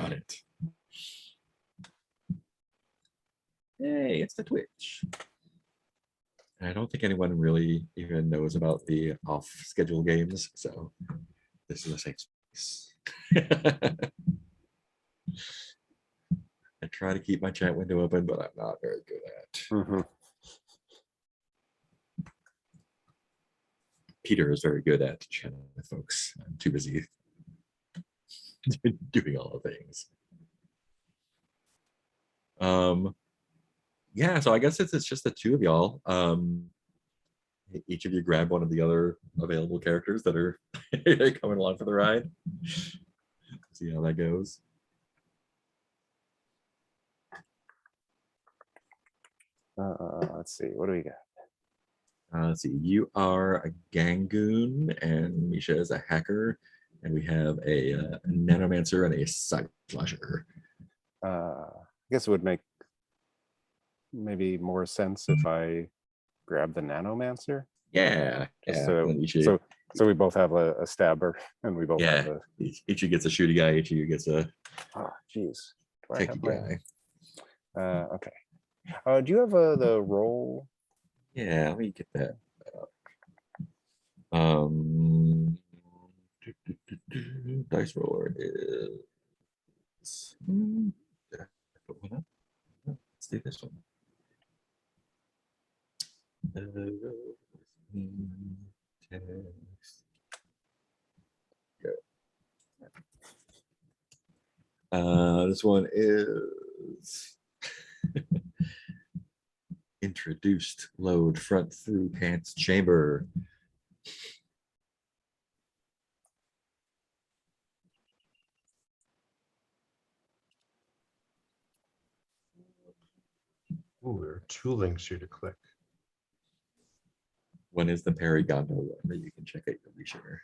got it. Hey, it's the Twitch. I don't think anyone really even knows about the off-schedule games, so this is a safe space. I try to keep my chat window open, but I'm not very good at. Peter is very good at chatting with folks. I'm too busy doing all the things. Yeah, so I guess it's just the two of y'all. Each of you grab one of the other available characters that are coming along for the ride. See how that goes. Let's see, what do we got? Let's see, you are a Gangoon and Misha is a hacker, and we have a Nanomancer and a Cyber Slasher. I guess it would make maybe more sense if I grab the Nanomancer. Yeah, so we both have a stabber, and we both have a... Each of you gets a shooty guy, each of you gets a techie guy. Okay. Do you have the roll? Yeah, let me get that up. Dice roller is. Did I put one up? No, let's do this one. This one is introduced load front through pants chamber. Ooh, there are 2 links here to click. One is the Perigondo one that you can check out your leisure.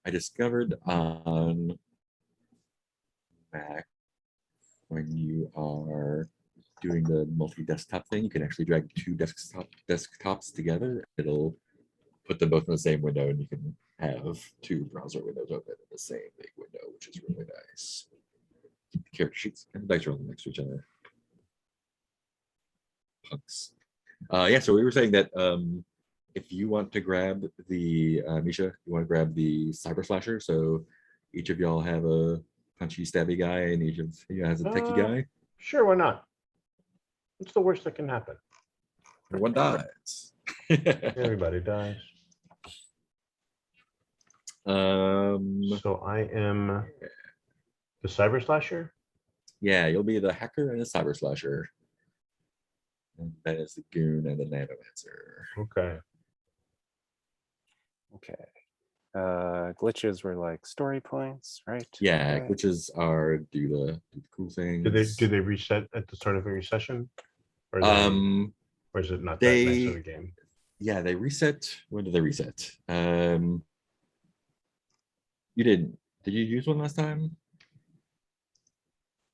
I discovered on Mac, when you are doing the multi-desktop thing, you can actually drag 2 desktops together. It'll put them both in the same window, and you can have 2 browser windows open in the same big window, which is really nice. The character sheets and the dice rolling next to each other. Punks. Yeah, so we were saying that if you want to grab the Misha, you want to grab the Cyber Slasher. So each of y'all have a punchy, stabby guy, and each of you has a techie guy. Sure, why not? What's the worst that can happen? Everyone dies. Everybody dies. So I am the Cyber Slasher? Yeah, you'll be the hacker and the Cyber Slasher. And that is the Goon and the Nanomancer. Okay. Okay. Glitches were like story points, right? Yeah, glitches are do the cool things. Do they reset at the start of every session? Or is it not that nice of a game? Yeah, they reset. When do they reset? You didn't. Did you use one last time?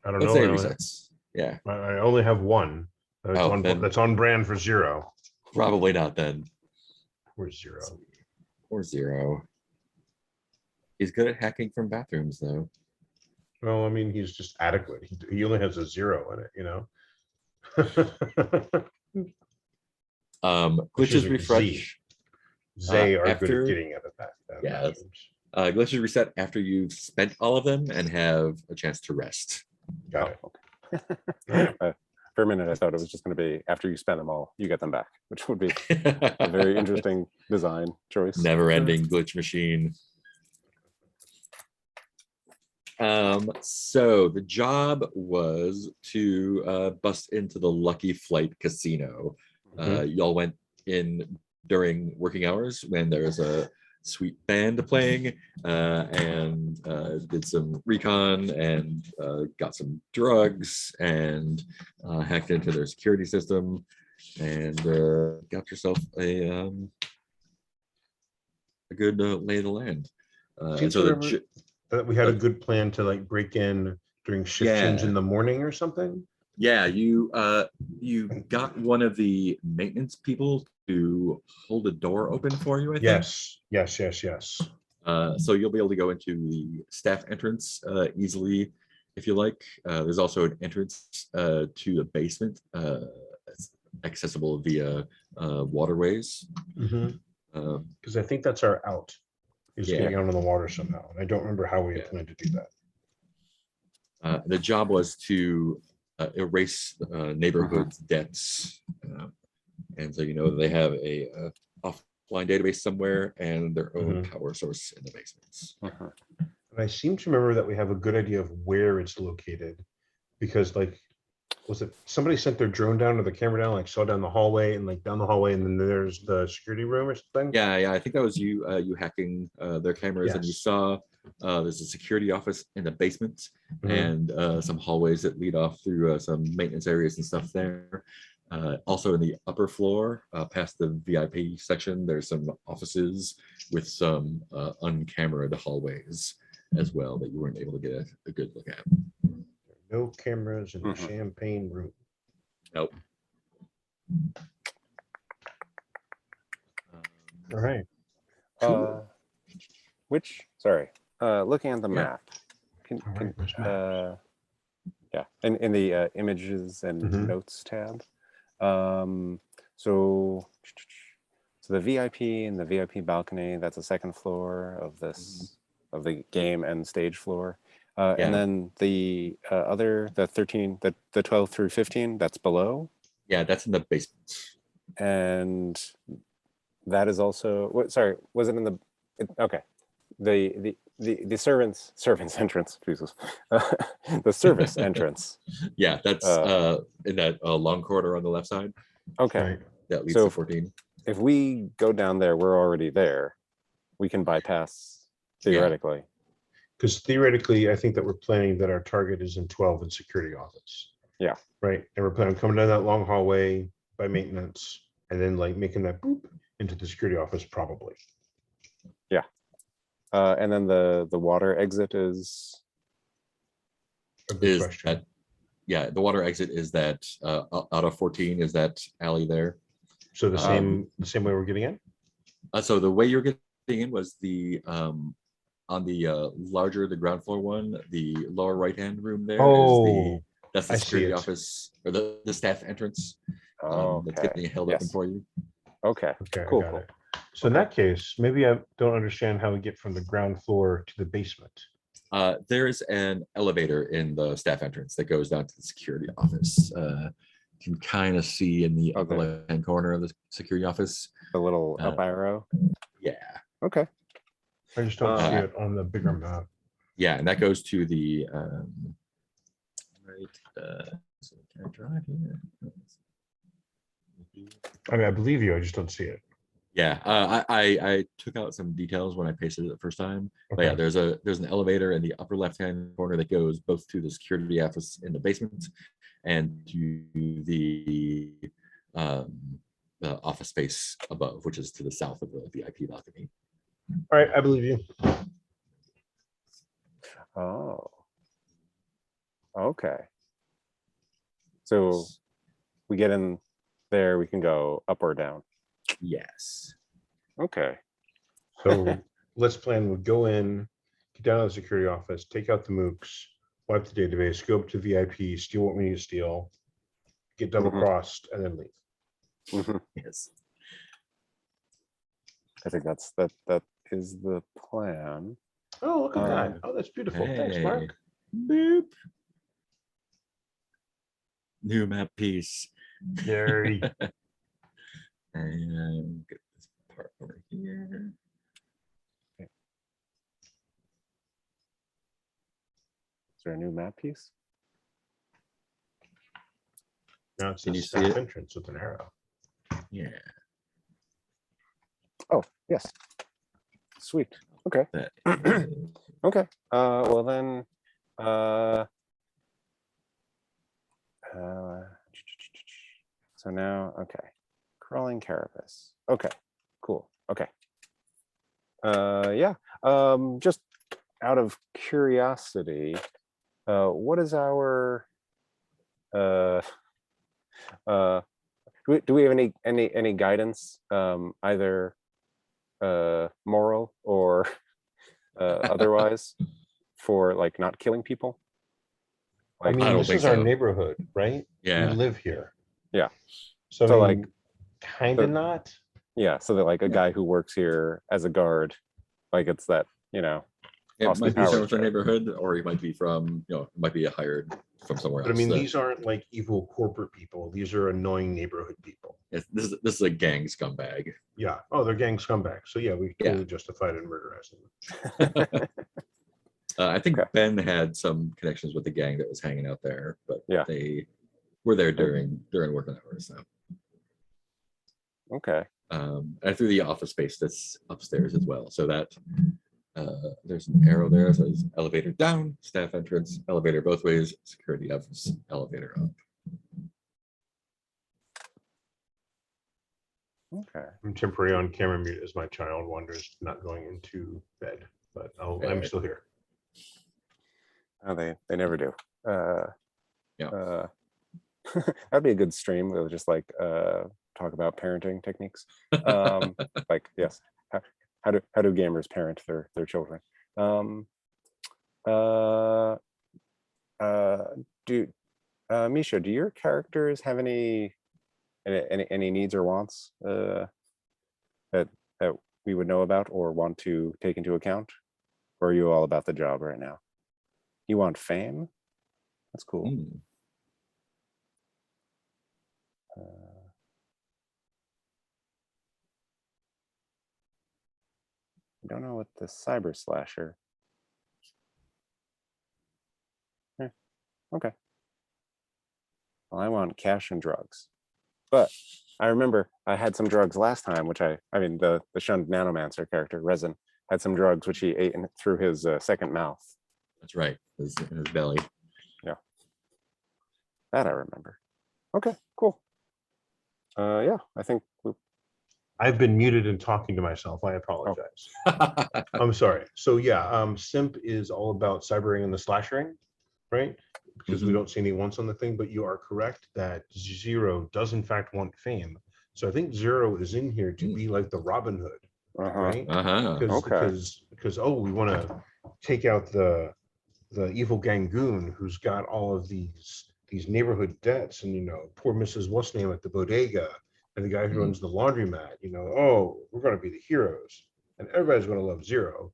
I don't Let's know. say it resets. Yeah. I only have one. That's on brand for 0. Probably not then. Or 0. Or 0. He's good at hacking from bathrooms, though. Well, I mean, he's just adequate. He only has a 0 in it, you know. Glitches refresh. They are good at getting at that. Yeah. Glitches reset after you've spent all of them and have a chance to rest. Got it. Okay. For a minute, I thought it was just going to be after you spend them all, you get them back, which would be a very interesting design choice. Never-ending glitch machine. So the job was to bust into the Lucky Flight Casino. Y'all went in during working hours when there was a sweet band playing and did some recon and got some drugs and hacked into their security system and got yourself a good lay of the land. We had a good plan to like break in during shift change in the morning or something. Yeah, you got one of the maintenance people to hold the door open for you, I think. Yes. So you'll be able to go into the staff entrance easily if you like. There's also an entrance to the basement, accessible via waterways. Because I think that's our out, is Yeah. getting out on the water somehow. And I don't remember how we Yeah. plan to do that. The job was to erase neighborhood's debts. And so, they have a offline database somewhere and their own power source in the basements. And I seem to remember that we have a good idea of where it's located, because was it somebody sent their drone down or the camera down, saw down the hallway and down the hallway, and then there's the security room or something? Yeah, I think that was you hacking their cameras, and you saw there's a security office in the basement and some hallways that lead off through some maintenance areas and stuff there. Also in the upper floor, past the VIP section, there's some offices with some uncameraed hallways as well that you weren't able to get a good look at. No cameras in the champagne room. Nope. All right. Cool. Looking at the map. Yeah, in the images and notes tab. So the VIP and the VIP balcony, that's the second floor of this of the game and stage floor. And then the the 12 through 15, that's below. Yeah, that's in the basement. And that is also was it in the okay. The servants entrance, Jesus. The service entrance. Yeah, that's in that long corridor on the left side. Okay. Right. That leads to 14. If we go down there, we're already there. We can bypass theoretically. Because theoretically, I think that we're planning that our target is in 12 in security office. Yeah. Right. And we're planning on coming down that long hallway by maintenance and then making that boop into the security office probably. Yeah. And then the water exit is a good question. The water exit is that out of 14 is that alley there. So the same way we're getting in? So the way you're getting in was the on the the ground floor one, the lower right hand room there that's the security office or the staff entrance. That's getting held open for you. Okay. Cool. It. So in that case, maybe I don't understand how we get from the ground floor to the basement. There is an elevator in the staff entrance that goes down to the security office. You can kind of see in the upper left-hand corner of the security office. The little up arrow? Yeah. Okay. I just don't see it on the bigger map. Yeah, and that goes to the so can I drive here? I mean, I believe you, I just don't see it. Yeah, I took out some details when I pasted it the first time. But yeah, there's an elevator in the upper left-hand corner that goes both to the security office in the basement and to the office space above, which is to the south of the VIP balcony. All right, I believe you. Oh. Okay. So we get in there, we can go up or down. Yes. Okay. So let's plan. We'll go in, get down to the security office, take out the mooks, wipe the database, go up to VIP, steal what we need to steal, get double crossed, and then leave. Yes. I think that is the plan. Oh, look at that. Oh, that's beautiful. Hey. Thanks, Mark. Boop. New map piece. Gary. And get this part over here. Okay. Is there a new map piece? Now it's Can a you see staff it? entrance with an arrow. Yeah. Oh, yes. Sweet. Okay. Okay. Well then, so now, okay. Crawling carapace. Okay. Cool. Okay. Yeah. Just out of curiosity, what is our Do we have any guidance, either moral or otherwise, for like not killing people? I Like, mean, I don't this think is our so. neighborhood, right? We Yeah. live here. Yeah. So, So, I like, mean, kind of the- not. yeah, so that like a Yeah. guy who works here as a guard, like it's that, It might be hospitality someone from the shit. neighborhood, or he might be from, it might be hired from somewhere But I else. mean, that- these aren't like evil corporate people. These are annoying neighborhood people. this is a gang scumbag. Yeah. Oh, they're gang scumbags. So yeah, we Yeah. totally justified in murderizing them. I think Okay. Ben had some connections with the gang that was hanging out there, but Yeah. they were there during working hours. So Okay. I threw the office space that's upstairs as well. So that there's an arrow there. So there's elevator down, staff entrance, elevator both ways, security office, elevator up. Okay. I'm temporary on camera mute as my child wanders, not going into bed, but I'm still here. Oh, they never do. Yeah. That'd be a good stream. We'll just like talk about parenting techniques. Like, yes, how do gamers parent their children? Misha, do your characters have any needs or wants that we would know about or want to take into account? Or are you all about the job right now? You want fame? That's cool. Mm. I don't know what the cyber slasher. Okay. Well, I want cash and drugs, but I remember I had some drugs last time, which I mean the shunned nanomancer character Resin had some drugs which he ate through his second mouth. That's right. His belly. Yeah, that I remember. Okay, cool. Yeah, I think I've been muted and talking to myself. I apologize. I'm sorry. So yeah, Simp is all about cybering and the slashering, right? Because we don't see any once on the thing, but you are correct that Zero does in fact want fame. So I think Zero is in here to be like the Robin Hood, right? Because oh, we want to take out the evil Gangoon who's got all of these neighborhood debts, and poor Mrs. What's name at the bodega, and the guy who runs the laundromat. Oh, we're going to be the heroes, and everybody's going to love Zero.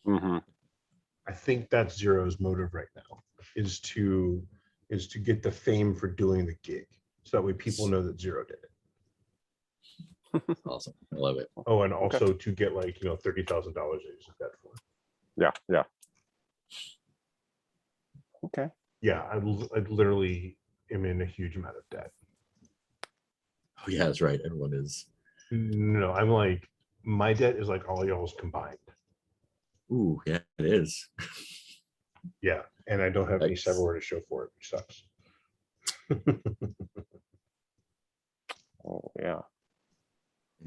I think that's Zero's motive right now, is to get the fame for doing the gig, so that way people know that Zero did it. Awesome. I love it. Oh, and also to get like $30,000 he's in debt for. Yeah. Okay. Yeah, I literally am in a huge amount of debt. Oh yeah, that's right. Everyone is. No, I'm like, my debt is like all y'all's combined. Ooh, yeah, it is. Yeah, and I don't have any cyberware to show for it, which sucks. Oh yeah.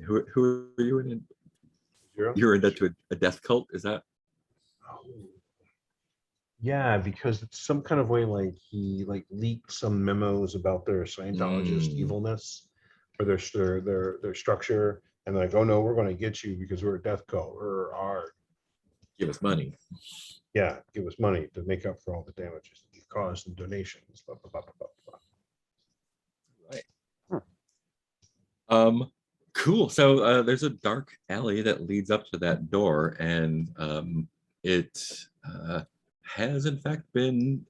Who are you in? Zero? You're in debt to a death cult, is that? Oh. Yeah, because it's some kind of way like he leaked some memos about their Scientologist evilness, or their structure, and like, oh no, we're going to get you because we're a death cult. Give us money. Yeah, give us money to make up for all the damages that you've caused in donations. Blah, blah, blah, blah, blah. Right. Cool. So there's a dark alley that leads up to that door, and it has in fact been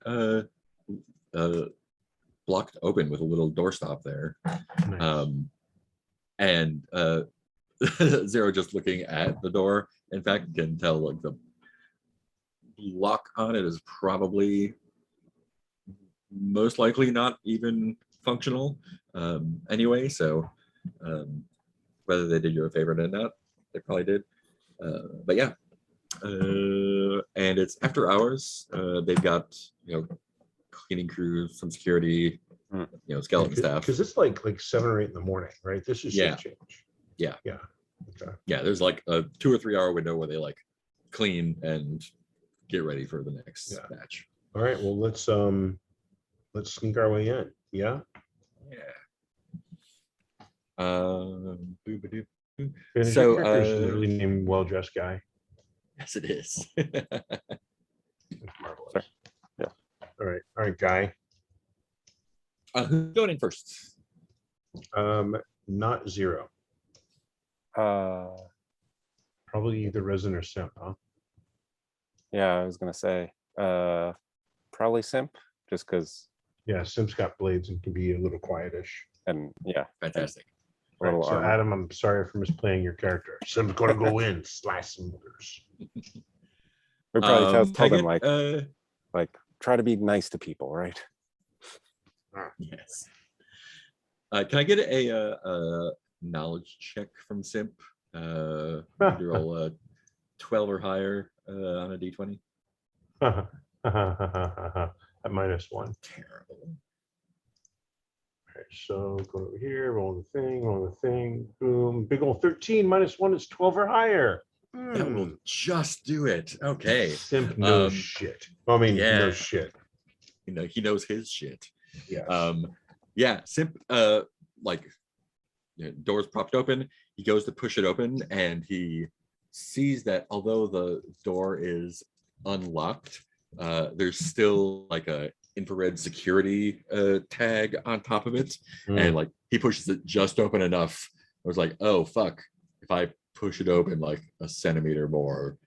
blocked open with a little doorstop there. Nice. And Zero, just looking at the door, in fact, can tell like the lock on it is probably most likely not even functional anyway. So whether they did you a favor or not, they probably did. But yeah, and it's after hours. They've got cleaning crews, some security, skeleton staff. Because it's like 7 or 8 in the morning, right? This is shift change. Yeah. Okay. Yeah, there's like a 2 or 3 hour window where they like clean and get ready for the next batch. All right. Well, let's sneak our way in. Yeah. Boo-ba-doo. Your So, character is literally named Well Dressed Guy. yes, it is. It's marvelous. Sure. Yeah. All right, Guy. Who's going in first? Not Zero. Probably either Resin or Simp, huh? Yeah, I was gonna say probably Simp, just because, Yeah, Simp's got blades and can be a little quietish. and yeah, Fantastic. a little So armor. Adam, I'm sorry for misplaying your character. Simp's gonna go in, slice some motors. We probably Can tell I them get, like try to be nice to people, right? yes. Can I get a knowledge check from Simp? You roll a 12 or higher on a d20. At -1. Terrible. Okay, so go over here, roll the thing, boom. Big old 13 -1 is 12 or higher. That will just do it. Okay. Simp knows shit. Well, I mean, yeah. he knows shit. You know, he knows his shit. Yes. Yeah, Simp, like, doors propped open. He goes to push it open, and he sees that although the door is unlocked, there's still like a infrared security tag on top of it, and like he pushes it just open enough. I was like, oh fuck! If I push it open like a centimeter more,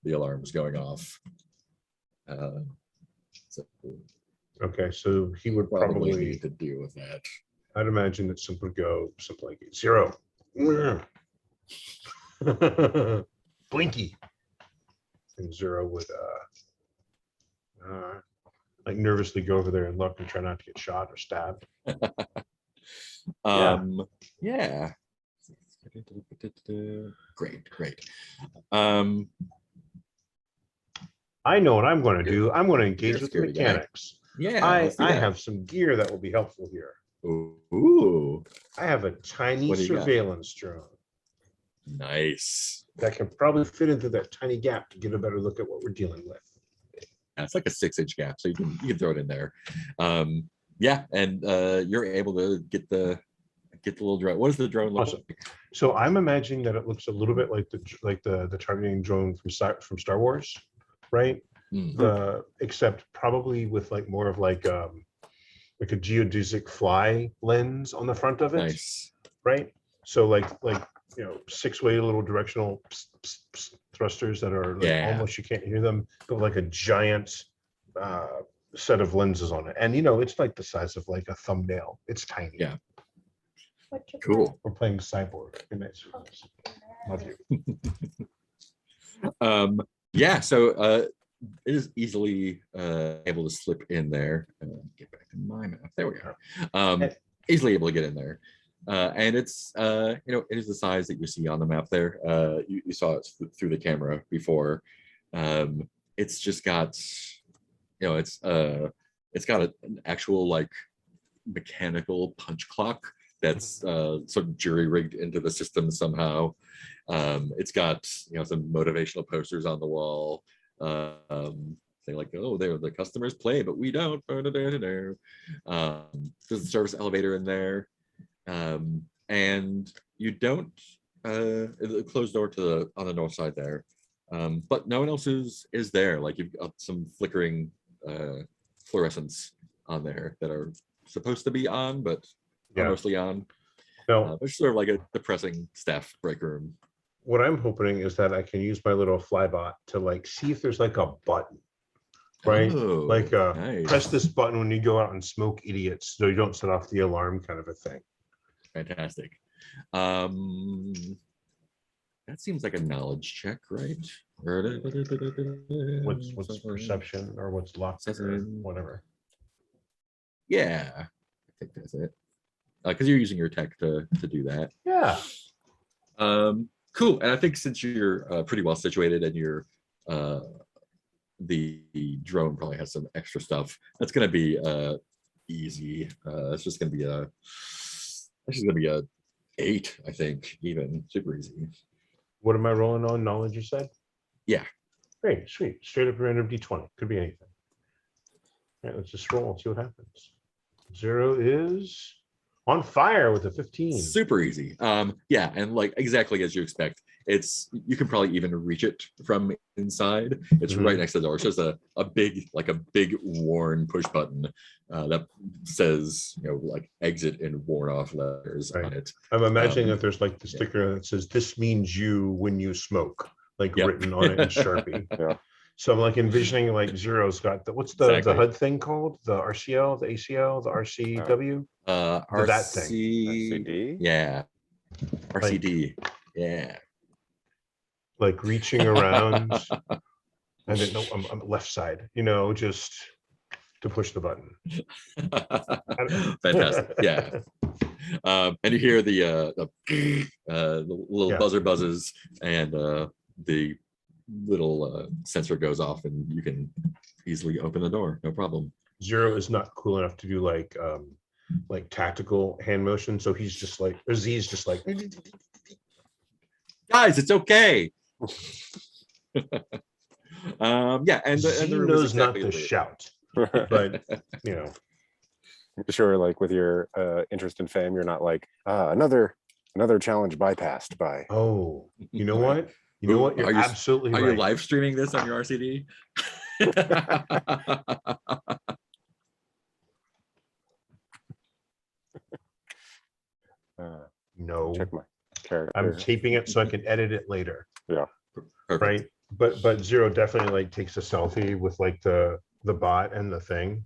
the alarm's going off. So Okay, so he would probably probably need to deal with that. I'd imagine that Simp would go something like 0. Blinky. And 0 would like nervously go over there and look and try not to get shot or stabbed. Yeah. Great. I know what I'm going to do. I'm going to engage with the scaredy guy. mechanics. Yeah, I have some gear that will be helpful here. Ooh, I have a tiny What do you got? surveillance drone nice. that can probably fit into that tiny gap to get a better look at what we're dealing with. That's like a 6-inch gap, so you can throw it in there. Yeah, and you're able to get the little drone. What does the drone look Awesome. like? So I'm imagining that it looks a little bit like the targeting drone from Star Wars, right? Except probably with like more of like a geodesic fly lens on the front of it. Nice. Right? So like 6-way little directional thrusters that are like almost you can't hear them, but like a giant set of lenses on it. And it's like the size of like a thumbnail. It's tiny. Yeah. Cool. We're playing Cyborg. Good night, friends. Love you. Yeah, so it is easily able to slip in there. Get back to my map. There we go. Easily able to get in there. And it's it is the size that you see on the map there. You saw it through the camera before. It's just got it's got an actual like mechanical punch clock that's sort of jury rigged into the system somehow. It's got some motivational posters on the wall saying like, oh, there the customers play but we don't. There's a service elevator in there. And you don't the closed door to on the north side there, but no one else is there. Like you've got some flickering fluorescents on there that are supposed to be on, but are mostly on. No, it's sort of like a depressing staff break room. What I'm hoping is that I can use my little flybot to like see if there's like a button, right? Like nice. Press this button when you go out and smoke, idiots, so you don't set off the alarm, kind of a thing. Fantastic. That seems like a knowledge check, right? What's perception or what's luck or whatever? Yeah, I think that's it. Because you're using your tech to do that. Yeah. Cool. And I think since you're pretty well situated and you're the drone probably has some extra stuff, that's going to be easy. It's just going to be a 8, I think, even super easy. What am I rolling on? Knowledge, you said? Yeah. Great, sweet. Straight up random d20. Could be anything. All right, let's just roll and see what happens. 0 is On fire with a 15. Super easy. Yeah, and like exactly as you expect. You can probably even reach it from inside. It's right next to the door. It's just a big worn push button that says, like exit in worn off letters on it. I'm imagining that there's like the sticker that says, "This means you when you smoke," like written on it in Sharpie. Yeah. So I'm like envisioning like Zero's got what's the HUD thing called? The RCL, the ACL, the RCW? That thing. RCD? Yeah. RCD. Yeah. Like reaching around and then I'm left side, just to push the button. Fantastic. Yeah. And you hear the little buzzer buzzes, and the little sensor goes off, and you can easily open the door, no problem. Zero is not cool enough to do like tactical hand motion, so he's just like, or Z's just like, guys, it's okay. Yeah, and Z the room knows is exactly not to shout, but sure, like with your interest in fame, you're not like another challenge bypassed by. Oh, you know what? You know what? You're absolutely right. Are you live streaming this on your RCD? No. Check my character. I'm taping it so I can edit it later. Yeah. Perfect. Right. But Zero definitely like takes a selfie with like the bot and the thing.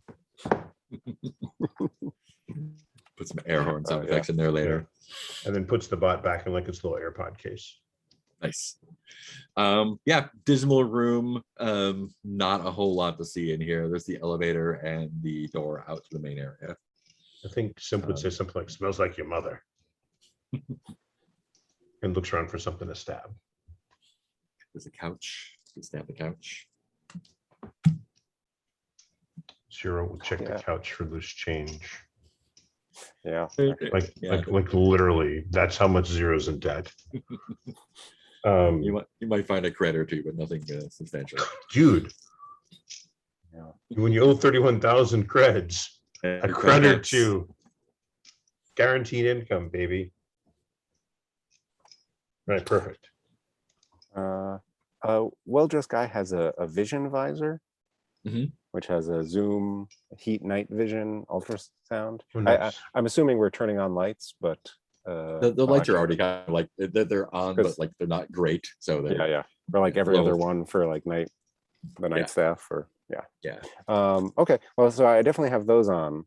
Put some air horn sound effects in there later. Yeah. And then puts the bot back in like its little AirPod case. Nice. Yeah, dismal room. Not a whole lot to see in here. There's the elevator and the door out to the main area. I think Simp would say something like, "Smells like your mother." And looks around for something to stab. There's a couch. You stab the couch. Zero will check the couch for loose change. Yeah. Like literally, that's how much Zero's in debt. You might find a credit or two, but nothing substantial. Dude, when you owe 31,000 creds, a credit or two, guaranteed income, baby. Right, perfect. Well-dressed guy has a vision visor, which has a zoom, heat, night vision, ultrasound. Oh, nice. I'm assuming we're turning on lights, but the lights are already kind of like they're on, but like they're not great. So or like every other one for like night staff, or okay. Well, so I definitely have those on,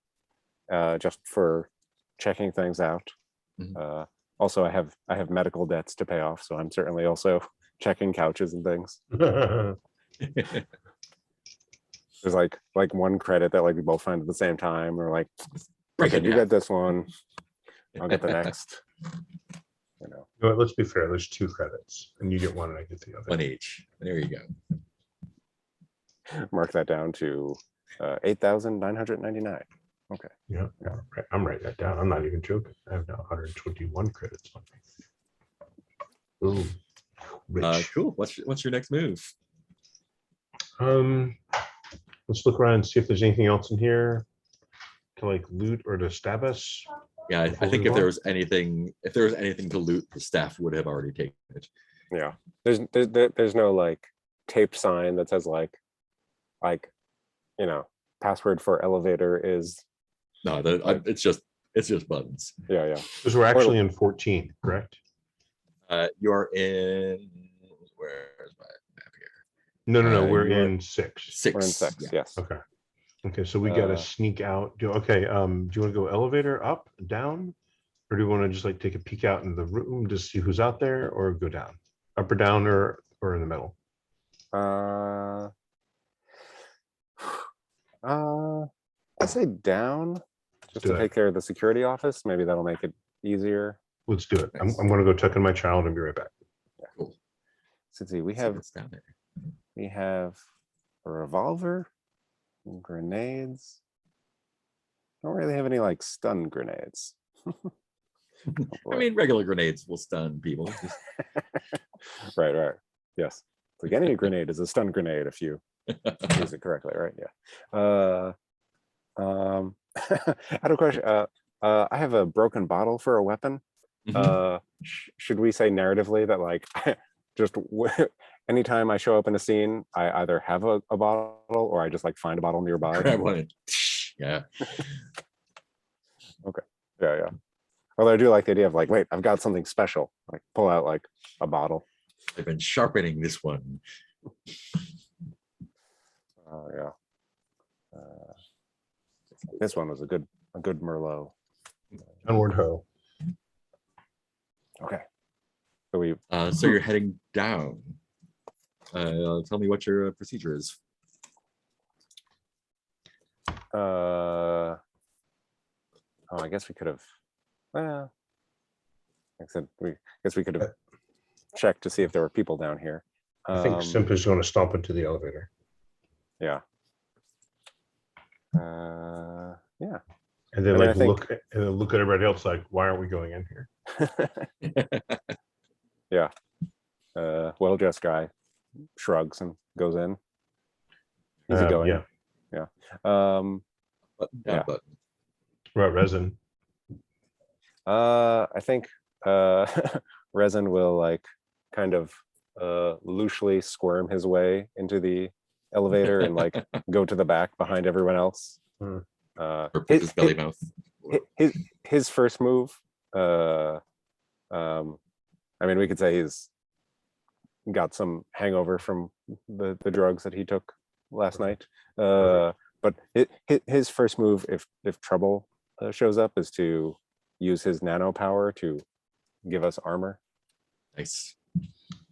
just for checking things out. Also, I have medical debts to pay off, so I'm certainly also checking couches and things. There's like one credit that like we both find at the same time, or like, okay, you get this one, I'll get the next. You know what, let's be fair. There's 2 credits, and you get one, and I get the other. One each. There you go. Mark that down to 8,999. Okay. Yeah, I'm writing that down. I'm not even joking. I have now 121 credits on me. Ooh, rich. Cool. What's your next move? Let's look around and see if there's anything else in here to like loot or to stab us. Yeah, I think if there was anything to loot, the staff would have already taken it. Yeah, there's no like taped sign that says like password for elevator is. No, it's just buttons. Yeah. Because we're actually in 14, correct? You're in, where's my map here? No. We're in 6. We're in 6. Yeah. Yes. Okay. So we got to sneak out. Do you want to go elevator up, down, or do you want to just like take a peek out into the room to see who's out there, or go down, up or down, or in the middle? I'd say down, just to take care of the security office. Maybe that'll make it easier. Let's do it. I'm going to go tuck in my child and be right back. Yeah. Cool. So see, we have a revolver, grenades. Don't really have any like stun grenades. I mean, regular grenades will stun people. Right. Yes. Like any grenade is a stun grenade if you use it correctly, right? Yeah. I had a question. I have a broken bottle for a weapon. Mhm. Should we say narratively that like just anytime I show up in a scene, I either have a bottle or I just like find a bottle nearby? Grab one and yeah. Okay. Yeah. Although I do like the idea of like, wait, I've got something special. Like pull out like a bottle. I've been sharpening this one. Yeah. This one was a good Merlot. Onward ho. Okay. So we So you're heading down. Tell me what your procedure is. oh, I guess we could have like I said, I guess we could have checked to see if there were people down here. I think Simp is going to stomp into the elevator. Yeah. Yeah. And then like look at everybody else like, why aren't we going in here? Yeah. Well-dressed guy shrugs and goes in. Easy going. Yeah. Yeah. But Right, resin. I think Resin will like kind of loosely squirm his way into the elevator and like go to the back behind everyone else. his belly mouth. His first move. I mean, we could say he's got some hangover from the drugs that he took last night. But his first move, if trouble shows up, is to use his nano power to give us armor. Nice.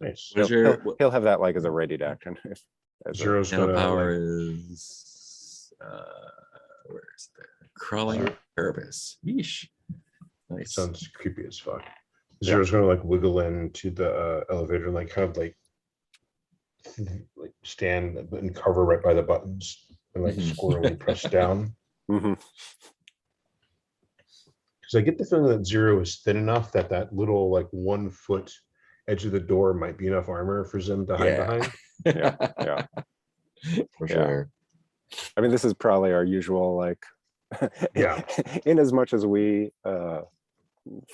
Nice. He'll have that like as a ready action. Zero's Nano gonna power like, is where's the crawling carapace? Yeesh. Nice. sounds creepy as fuck. Zero's gonna like wiggle into the elevator and like kind of like stand and cover right by the buttons and like squirrely press down. Mhm. Because I get the feeling that Zero is thin enough that that little like 1 foot edge of the door might be enough armor for Zim to hide behind. Yeah. For Yeah. sure. I mean, this is probably our usual like. Yeah. In as much as we,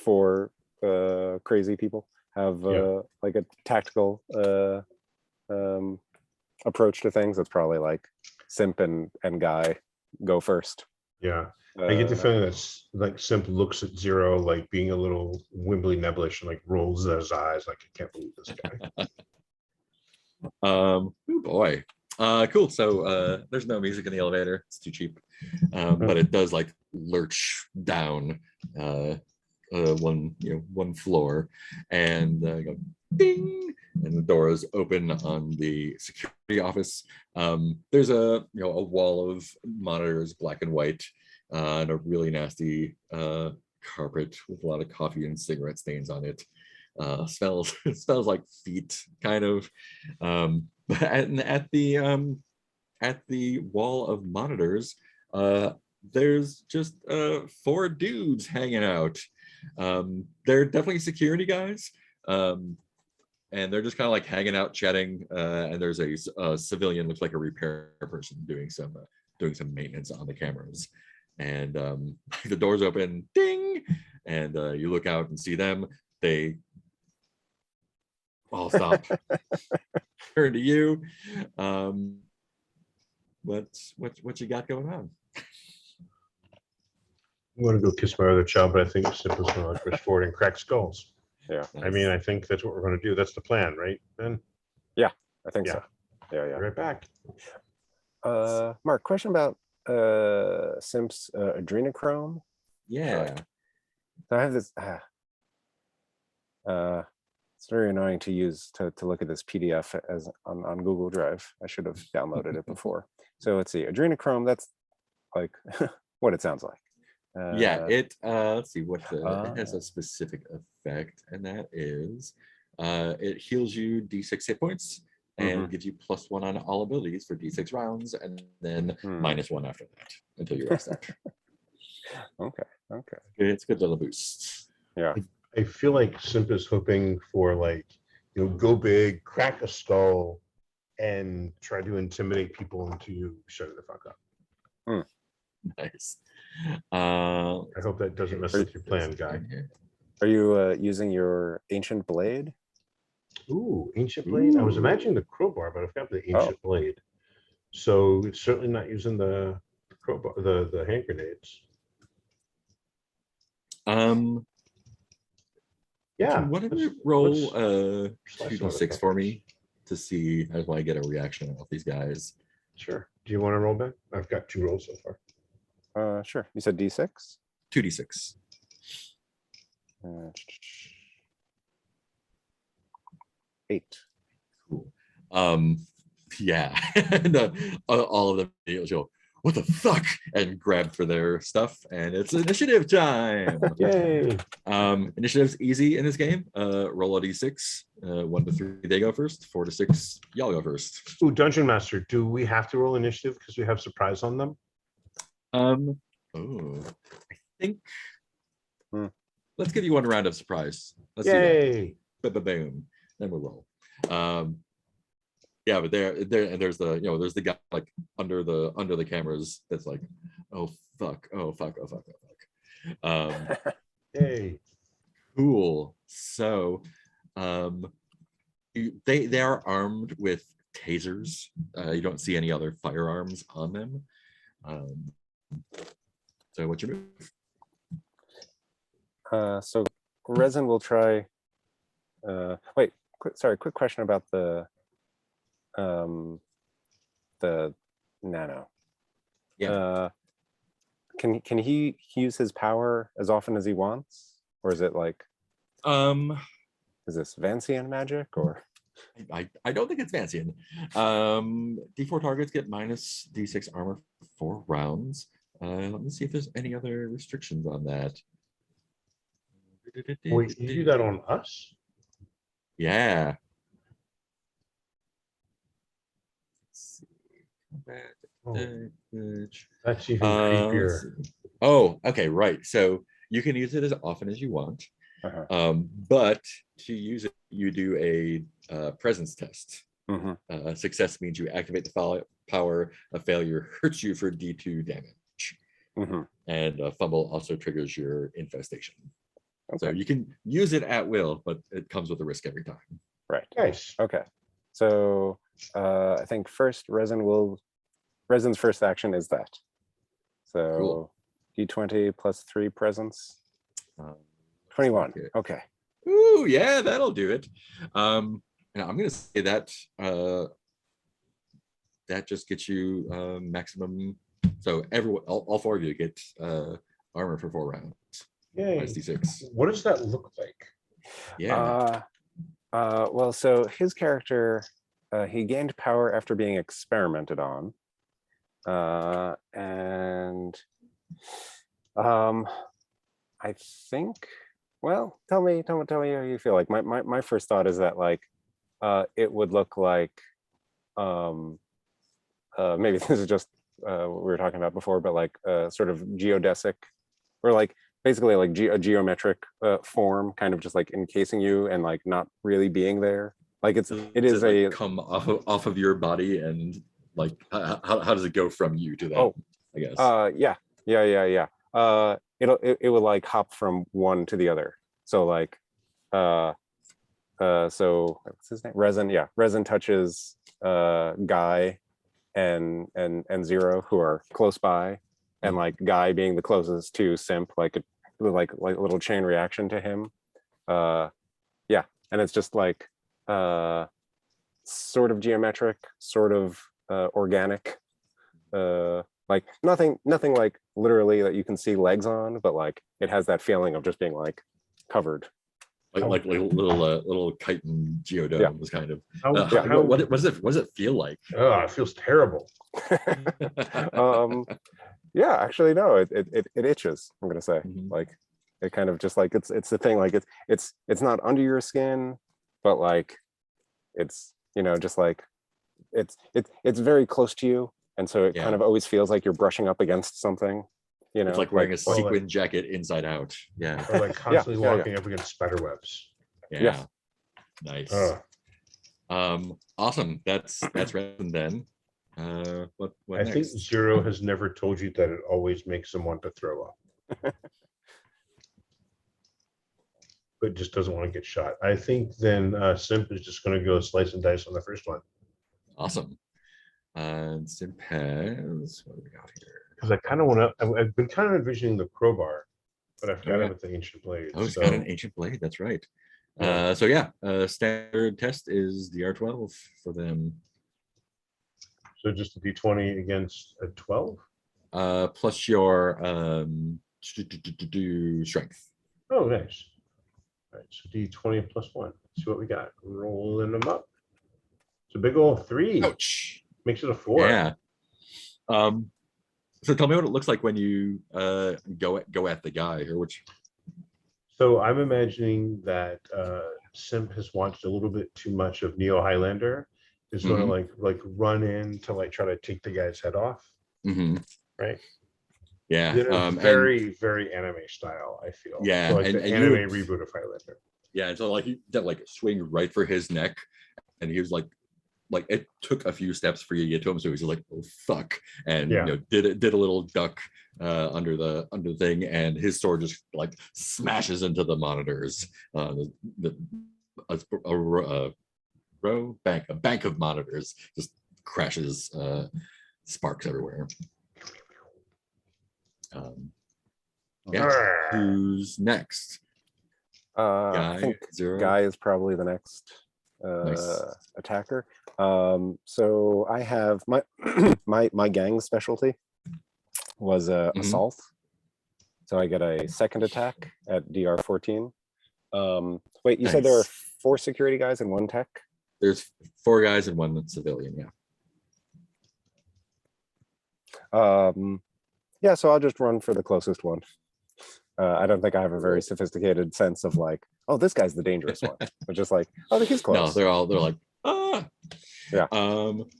for crazy people, have like a tactical approach to things, it's probably like Simp and Guy go first. Yeah. I get the feeling that's like Simp looks at Zero like being a little wibbly nebblish and like rolls his eyes like, I can't believe this guy. Oh boy. Cool. So there's no music in the elevator. It's too cheap. But it does like lurch down one floor and go ding, and the doors open on the security office. There's a wall of monitors, black and white, and a really nasty carpet with a lot of coffee and cigarette stains on it. Smells like feet, kind of. But at the wall of monitors, there's just 4 dudes hanging out. They're definitely security guys, and they're just kind of like hanging out, chatting. And there's a civilian, looks like a repair person, doing some maintenance on the cameras. And the doors open, ding, and you look out and see them. They all stop. Turn to you. What you got going on? I'm going to go kiss my other child, but I think Simp is going to like push forward and crack skulls. Yeah. I mean, I think that's what we're going to do. That's the plan, right, Ben? Yeah, I think Yeah. so. Yeah. Be right back. Mark, question about Simp's adrenochrome. Yeah. So I have this. It's very annoying to use to look at this PDF as on Google Drive. I should have downloaded it before. So let's see, adrenochrome. That's like what it sounds like. Yeah, it let's see what it has a specific effect, and that is it heals you d6 hit points and gives you +1 on all abilities for d6 rounds, and then -1 after that until you rest out. Okay. It's a good little boost. Yeah. I feel like Simp is hoping for like, go big, crack a skull, and try to intimidate people into shutting the fuck up. Nice. I hope that doesn't mess with your plan, guy. Are you using your ancient blade? Ooh, ancient blade. I was imagining the crowbar, but I've got the ancient blade. So it's certainly not using the crowbar, the hand grenades. Yeah. Can one of you roll slice them 2d6 for me to see? I just want to get a reaction off these guys. Sure. Do you want to roll, Ben? I've got 2 rolls so far. Sure. You said D6? 2d6. 8. Cool. Yeah. And, all of them go, what the fuck? And grab for their stuff, and it's initiative time. Yay. Initiative's easy in this game. Roll a d6. 1 to 3, they go first. 4 to 6, y'all go first. Ooh, Dungeon Master, do we have to roll initiative because we have surprise on them? I think let's give you one round of surprise. Let's Yay. do that. Boom. Then we'll roll. Yeah, but there's the guy like under the cameras that's like, oh fuck. Yay. Cool. So they are armed with tasers. You don't see any other firearms on them. So what's your move? So Resin will try. Quick question about the nano. Yeah. Can he use his power as often as he wants, or is it like is this Vancian magic, or I don't think it's Vancian. D4 targets get minus D6 armor for 4 rounds. Let me see if there's any other restrictions on that. Wait, you do that on us? Yeah. Oh, that's even creepier. Oh, okay, right. So you can use it as often as you want. But to use it, you do a presence test. Success means you activate the power. A failure hurts you for D2 damage. And a fumble also triggers your infestation. So you can use it at will, but it comes with a risk every time. Right. Nice. Okay. So I think first Resin's first action is that. So Cool. D20 plus 3 presence. 21. Okay. Ooh, yeah, that'll do it. And I'm gonna say that that just gets you maximum. So everyone, all 4 of you get armor for 4 rounds. Yay. Minus D6. What does that look like? Yeah. Well, so his character, he gained power after being experimented on, and I think. Well, tell me how you feel. Like my first thought is that like it would look like maybe this is just what we were talking about before, but like sort of geodesic, or like basically like a geometric form, kind of just like encasing you and like not really being there. Like it is like a come off of your body, and like how does it go from you to that? Oh, I guess. Yeah. It would like hop from one to the other. So like so what's his name? Resin. Yeah, Resin touches Guy and Zero, who are close by, and like Guy being the closest to Simp, like a little chain reaction to him. Yeah, and it's just like sort of geometric, sort of organic, like nothing like literally that you can see legs on, but like it has that feeling of just being like covered. Like little chitin geodomes, kind of. What does it feel like? Oh, it feels terrible. Yeah, actually, no, it itches. I'm gonna say, like, it kind of just like it's the thing, like it's not under your skin, but like it's just like it's very close to you, and so it kind of always feels like you're brushing up against something. It's like wearing a sequin jacket inside out. Yeah. Or like constantly walking up against spider webs. Yeah. Yes. Nice. Awesome. That's Resin then. What I think next? Zero has never told you that it always makes him want to throw up. But just doesn't want to get shot. I think then Simp is just going to go slice and dice on the first one. Awesome. And Simp has, what do we got here? Because I kind of want to, I've been kind of envisioning the crowbar, but I forgot yeah. about the ancient blade. Oh, it's so, got an ancient blade. That's right. Yeah. So yeah, standard test is the R12 for them. So just a D20 against a 12? Plus your strength. Oh, nice. All right, so D20 plus 1. Let's see what we got. Rolling them up. It's a big old 3. Ouch. Makes it a 4. Yeah. So tell me what it looks like when you go at the guy here, which. So I'm imagining that Simp has watched a little bit too much of Neo Highlander. Is going to like run in to like try to take the guy's head off. Right. Yeah. Very anime style, I feel. Yeah. So like and the anime reboot of Highlander. Yeah. And so like he did like swing right for his neck, and he was like it took a few steps for you to get to him, so he was like, "Oh fuck!" And Yeah. did a little duck under the thing, and his sword just like smashes into the monitors. A bank of monitors just crashes, sparks everywhere. Yeah. Who's next? I think Zero. Guy is probably the next Nice. attacker. So I have my my gang specialty was assault. So I get a second attack at DR 14. Wait, you said there are 4 security guys and 1 tech? There's 4 guys and 1 civilian, yeah. Yeah, so I'll just run for the closest one. I don't think I have a very sophisticated sense of like, oh, this guy's the dangerous one. But just like, oh, he's close. No, they're like, ah. Yeah.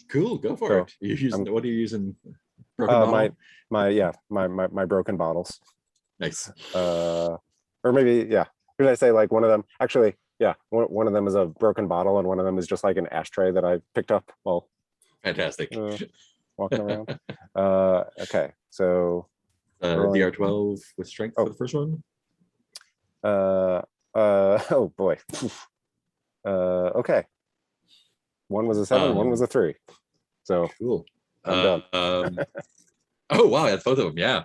Cool, go for it. You using, what are you using? Broken my broken bottles. Nice. Or maybe, yeah. Did I say like one of them? Actually, yeah, one of them is a broken bottle, and one of them is just like an ashtray that I picked up while fantastic walking around. Okay, so DR12 with strength for the first one. Oh boy. Okay. One was a 7, one was a 3. So cool. I'm done. Oh wow, that's both of them. Yeah.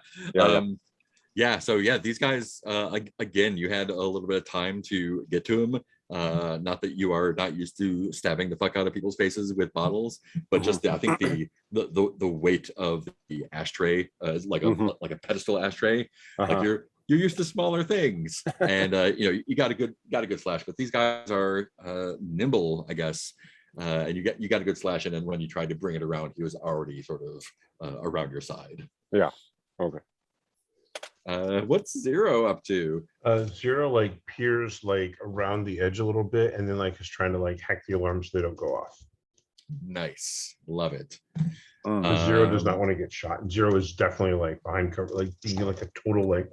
Yeah. So yeah, these guys again, you had a little bit of time to get to them. Not that you are not used to stabbing the fuck out of people's faces with bottles, but just I think the weight of the ashtray is like a pedestal ashtray. Like you're used to smaller things, and you got a good slash. But these guys are nimble, I guess, and you got a good slash. And then when you tried to bring it around, he was already sort of around your side. Yeah. Okay. What's Zero up to? Zero like peers like around the edge a little bit, and then like is trying to like hack the alarms so they don't go off. Nice, love it. Zero does not want to get shot. Zero is definitely like behind cover, like being like a total like.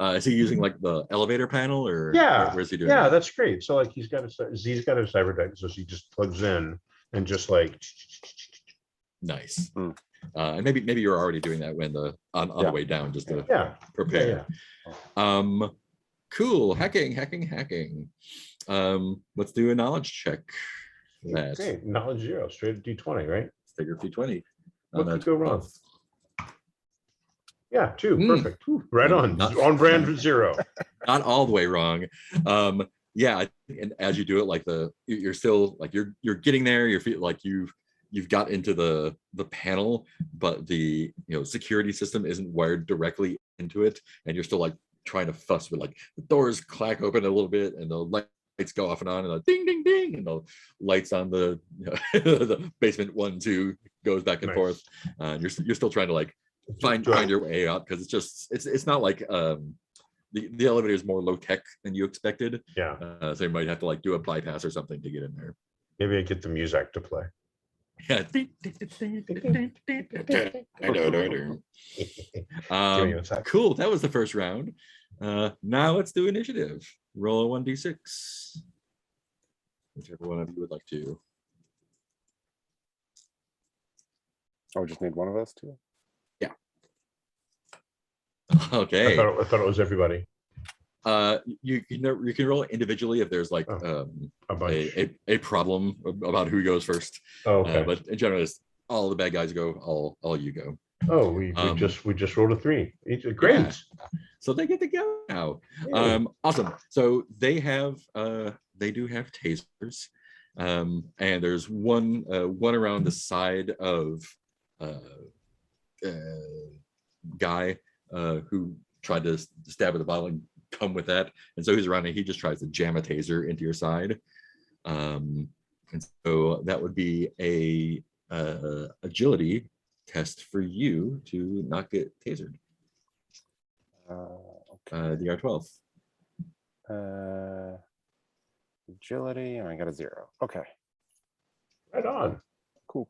Is he using like the elevator panel, or where's he doing? Yeah, that's great. So like he's got a cyber deck, so he just plugs in and just like. Nice. And maybe you're already doing that when on the way down, just to prepare. Cool. Hacking. Let's do a knowledge check. Okay, knowledge 0, straight at D20, right? Figure D20. What could go wrong? Yeah, 2, perfect. Right on brand for 0. Not all the way wrong. Yeah, and as you do it, like you're still like you're getting there. You feel like you've got into the panel, but the security system isn't wired directly into it, and you're still like trying to fuss with like the doors clack open a little bit, and the lights go off and on, and the ding ding ding, and the lights on the the basement 1, 2 goes back and forth. You're still trying to like find your way out, because it's not like the elevator is more low tech than you expected. Yeah. So you might have to like do a bypass or something to get in there. Maybe I get the music to play. Yeah. Cool. That was the first round. Now let's do initiative. Roll a 1d6. Whichever one of you would like to. Oh, we just need one of us too. Okay. I thought it was everybody. You can roll it individually if there's like A bunch. a problem about who goes first. Oh, okay. But in general, it's all the bad guys go, all you go. Oh, we just rolled a 3. Great. Yeah. So they get to go now. Yeah. Awesome. So they do have tasers. And there's one around the side of guy who tried to stab at the bottle and come with that. And so he's around and he just tries to jam a taser into your side. And so that would be a agility test for you to not get tasered. Okay. DR12. Agility, and I got a 0. Okay. Right on. Cool.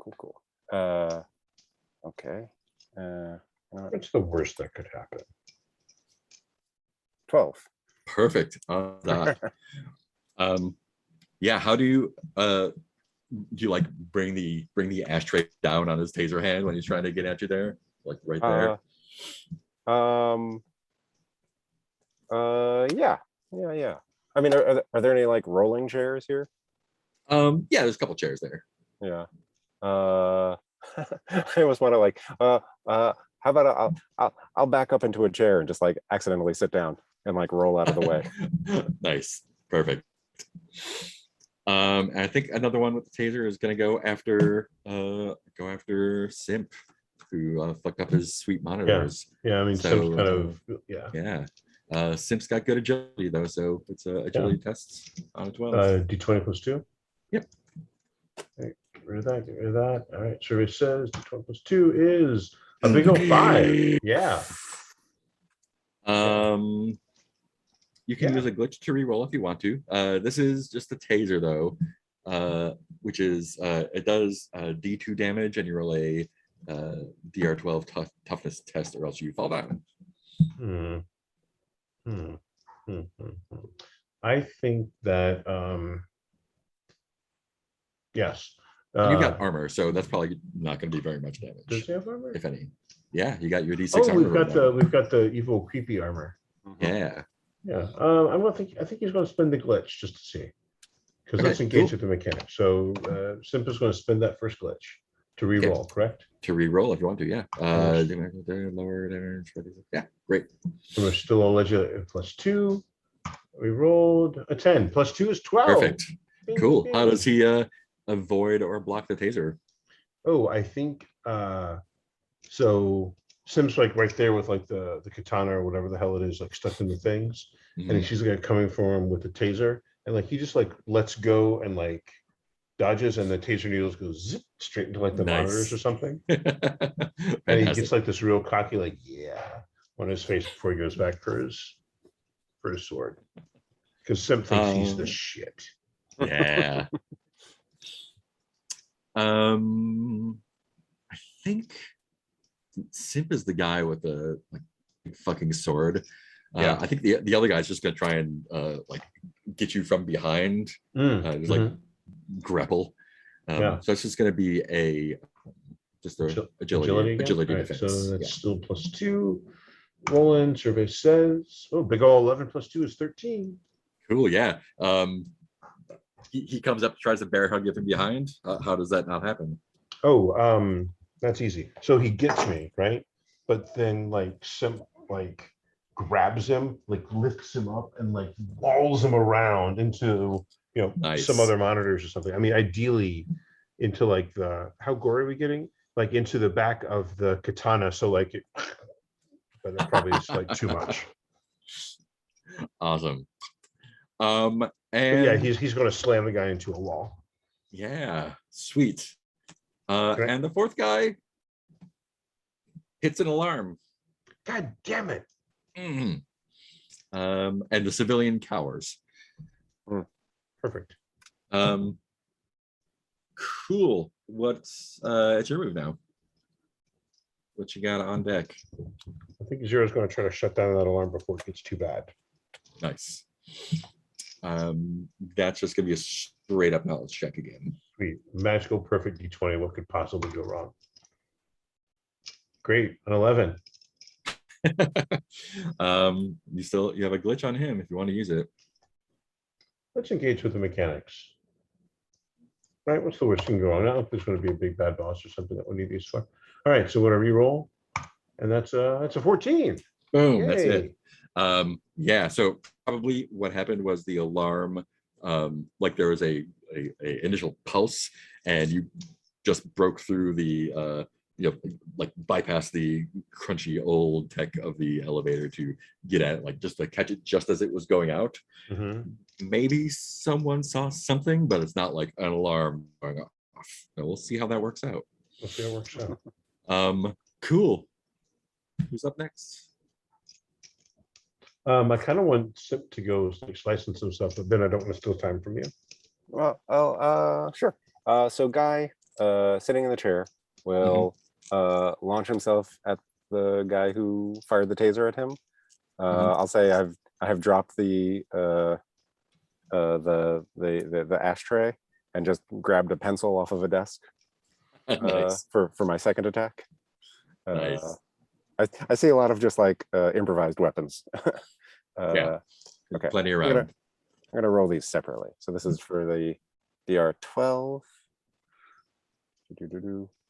Okay. What's the worst that could happen? 12. Perfect. Yeah. How do you like bring the ashtray down on his taser hand when he's trying to get at you there, like right there? Yeah. I mean, are there any like rolling chairs here? Yeah, there's a couple chairs there. Yeah. I almost want to like how about I'll back up into a chair and just like accidentally sit down and like roll out of the way. Nice. Perfect. And I think another one with the taser is gonna go after Simp, who fucked up his sweet monitors. Yeah, I mean, So, Simp's kind of Yeah. Simp's got good agility though, so it's agility tests on a 12. D20 plus 2. Yep. Right, get rid of that. All right, survey says D20 plus 2 is a big old 5. Yeah. You can use a glitch to re-roll if you want to. This is just a taser though, which is it does D2 damage, and you roll a DR12 toughness test, or else you fall down. I think that yes. You got armor, so that's probably not going to be very much damage. Does he have armor? If any? Yeah, you got your D6 Oh, armor. we've got the evil creepy armor. Yeah. Yeah. I think he's going to spend the glitch just to see, because let's engage with the mechanic. So Simp is going to spend that first glitch to re-roll, correct? To re-roll if you want to, yeah. Lower damage. Yeah, great. So we're still on legend plus 2. We rolled a 10. Plus 2 is 12. Perfect. Bing, Cool. bing. How does he avoid or block the taser? Oh, I think so Sim's like right there with like the katana or whatever the hell it is, like stuck in the things. And she's like coming for him with the taser, and like he just like lets go and like dodges, and the taser needles go zip straight into like the monitors or something. And he gets like this real cocky, like, yeah, on his face before he goes back for his sword. Because Sim thinks he's the shit. Yeah. I think Simp is the guy with the like fucking sword. I think the other guy's just gonna try and like get you from behind. Just like grapple. So it's just gonna be a agility defense. So that's still plus 2. Rolling, survey says, oh, big ol' 11 plus 2 is 13. Cool, yeah. He comes up, tries to bear hug you from behind. How does that not happen? Oh, that's easy. So he gets me, right? But then like Simp like grabs him, like lifts him up and like walls him around into, some other monitors or something. I mean, ideally into like how gory are we getting? Like into the back of the katana. So like but that probably is like too much. Awesome. And yeah, he's going to slam the guy into a wall. Yeah, sweet. And the fourth guy hits an alarm. God damn it. And the civilian cowers. Perfect. Cool. What's it's your move now? What you got on deck? I think Zero's going to try to shut down that alarm before it gets too bad. Nice. That's just gonna be a straight up knowledge check again. Sweet. Magical perfect D20. What could possibly go wrong? Great. An 11. You have a glitch on him if you want to use it. Let's engage with the mechanics. Right, what's the worst thing going on? I don't think there's going to be a big bad boss or something that we need these for. All right, so what a reroll, and that's a 14. Boom, that's Yay. it. Yeah, so probably what happened was the alarm, like there was a initial pulse, and you just broke through the like bypass the crunchy old tech of the elevator to get at it, like just to catch it just as it was going out. Maybe someone saw something, but it's not like an alarm going off. So we'll see how that works out. We'll see how it works out. Cool. Who's up next? I kind of want Sip to go like slicing some stuff, but then I don't want to steal time from you. Well, sure. So Guy, sitting in the chair, will launch himself at the guy who fired the taser at him. I'll say I have dropped the ashtray and just grabbed a pencil off of a desk Nice. for my second attack. Nice. I see a lot of just like improvised weapons. Yeah. Okay. Plenty around. I'm gonna roll these separately. So this is for the DR 12.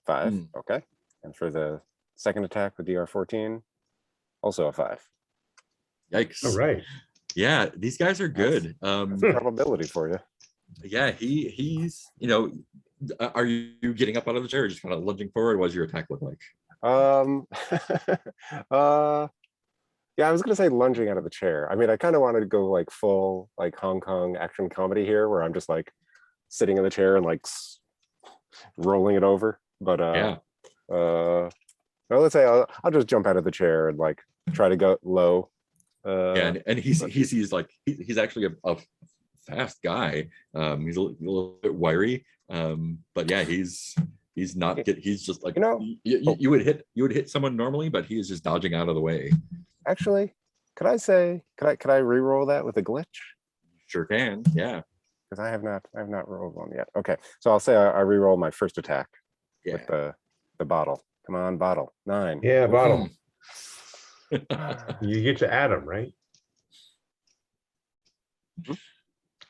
5. Okay. And for the second attack, the DR 14, also a 5. Yikes. All right. Yeah, these guys are good. That's probability for you. Yeah, he's, are you getting up out of the chair or just kind of lunging forward? What does your attack look like? Yeah, I was gonna say lunging out of the chair. I mean, I kind of wanted to go like full like Hong Kong action comedy here, where I'm just like sitting in the chair and like rolling it over. But well, let's say I'll just jump out of the chair and like try to go low. Yeah, and he's actually a fast guy. He's a little bit wiry, but yeah, he's not get. He's just like you would hit someone normally, but he is just dodging out of the way. Actually, could I re-roll that with a glitch? Sure can, yeah. Because I have not rolled one yet. Okay, so I'll say I re-roll my first attack with the bottle. Come on, bottle. 9. Yeah, bottle. You get to add them, right?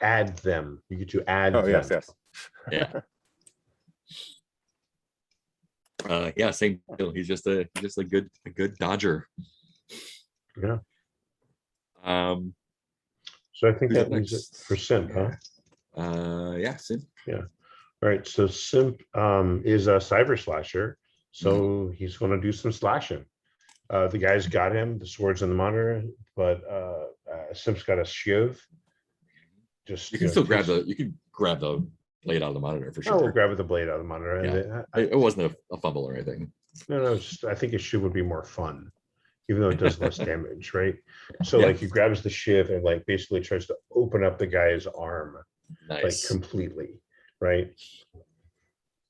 Add them. You get to add them. Yes. Yeah. Yeah, same deal. He's just a good dodger. Yeah. So I think that means it for Simp, huh? Yeah, Simp. Yeah. All right. So Simp is a cyber slasher. So he's going to do some slashing. The guy's got him. The sword's in the monitor, but Simp's got a shiv. Just you can still grab the blade out of the monitor for sure. We'll grab the blade out of the monitor. Yeah. It wasn't a fumble or anything. No. I think a shiv would be more fun, even though it does less damage, right? So like he grabs the shiv and like basically tries to open up the guy's arm, like completely, right?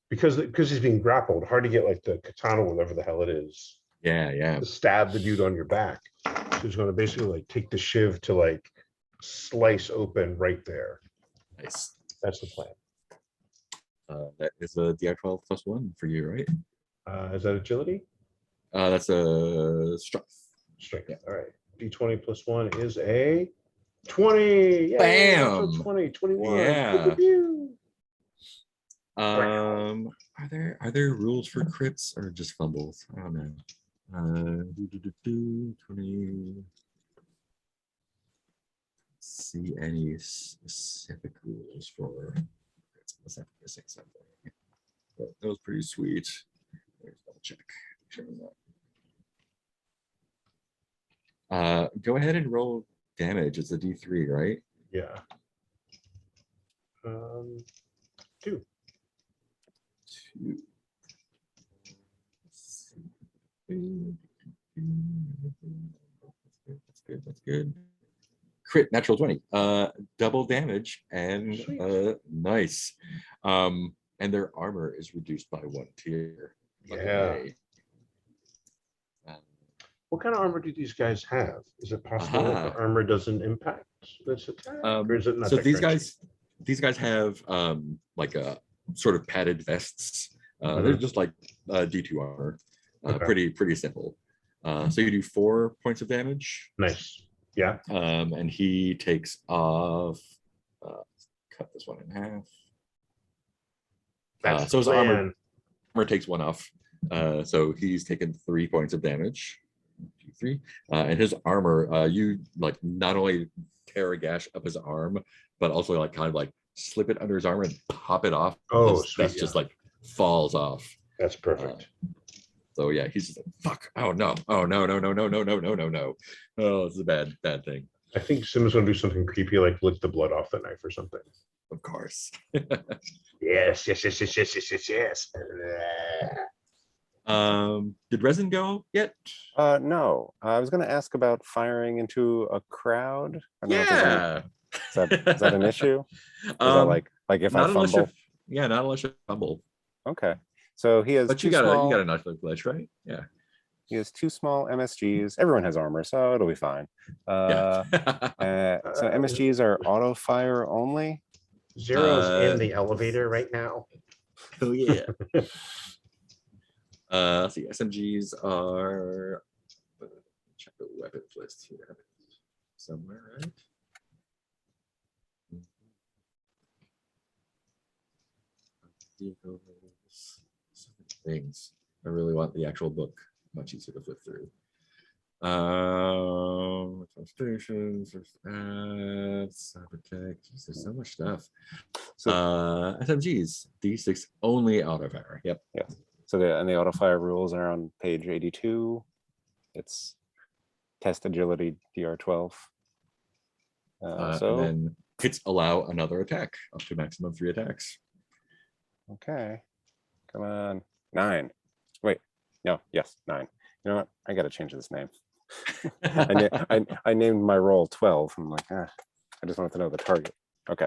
Because he's being grappled, hard to get like the katana, whatever the hell it is. Yeah. To stab the dude on your back. So he's going to basically like take the shiv to like slice open right there. Nice. That's the plan. That is a DR12 +1 for you, right? Is that agility? That's a strength. Strength. Yeah. All right. D20 +1 is a 20. Yay, bam. 20, 21. Yeah. Pew. Are there rules for crits or just fumbles? I don't know. 20. See any specific rules for crits? Unless I'm missing something. But that was pretty sweet. There's double check. Sure go ahead and roll damage. It's a D3, right? Yeah. 2. 2. That's good. Crit, natural 20. Double damage and nice. And their armor is reduced by 1 tier. Yeah. What kind of armor do these guys have? Is it possible that the armor doesn't impact this attack? Or is it not? So these guys have like a sort of padded vests. They're just like D2 armor. Pretty simple. So you do 4 points of damage. Nice. Yeah. And he takes off. Cut this one in half. So his armor takes 1 off. So he's taken 3 points of damage. 1, 2, 3. And his armor, you like not only tear a gash up his arm, but also like kind of like slip it under his armor and pop it off. Oh, sweet. That's just like falls off. That's perfect. So yeah, he's just like, fuck. Oh no. Oh no. Oh, this is a bad thing. I think Sim's gonna do something creepy like lick the blood off the knife or something. Of course. Yes. Did Resin go yet? No. I was gonna ask about firing into a crowd. I don't know if there's Yeah. is that an issue? Is that like if I fumble? Not unless you fumble. Okay. So he has But you got a nice little glitch, right? Yeah. He has 2 small MSGs. Everyone has armor, so it'll be fine. So MSGs are auto fire only. Zero's in the elevator right now. Oh yeah. Let's see, SMGs are check the weapons list here somewhere, right? Vehicles, so many things. I really want the actual book. Much easier to flip through. Stations, cybertech. There's so much stuff. So SMGs, D6 only auto fire. Yep. Yeah. So the auto fire rules are on page 82. It's test agility DR12. And then hits allow another attack up to maximum 3 attacks. Okay. Come on. 9. Wait. No. Yes. 9. You know what? I got to change this name. I named my roll 12. I'm like, I just wanted to know the target. Okay.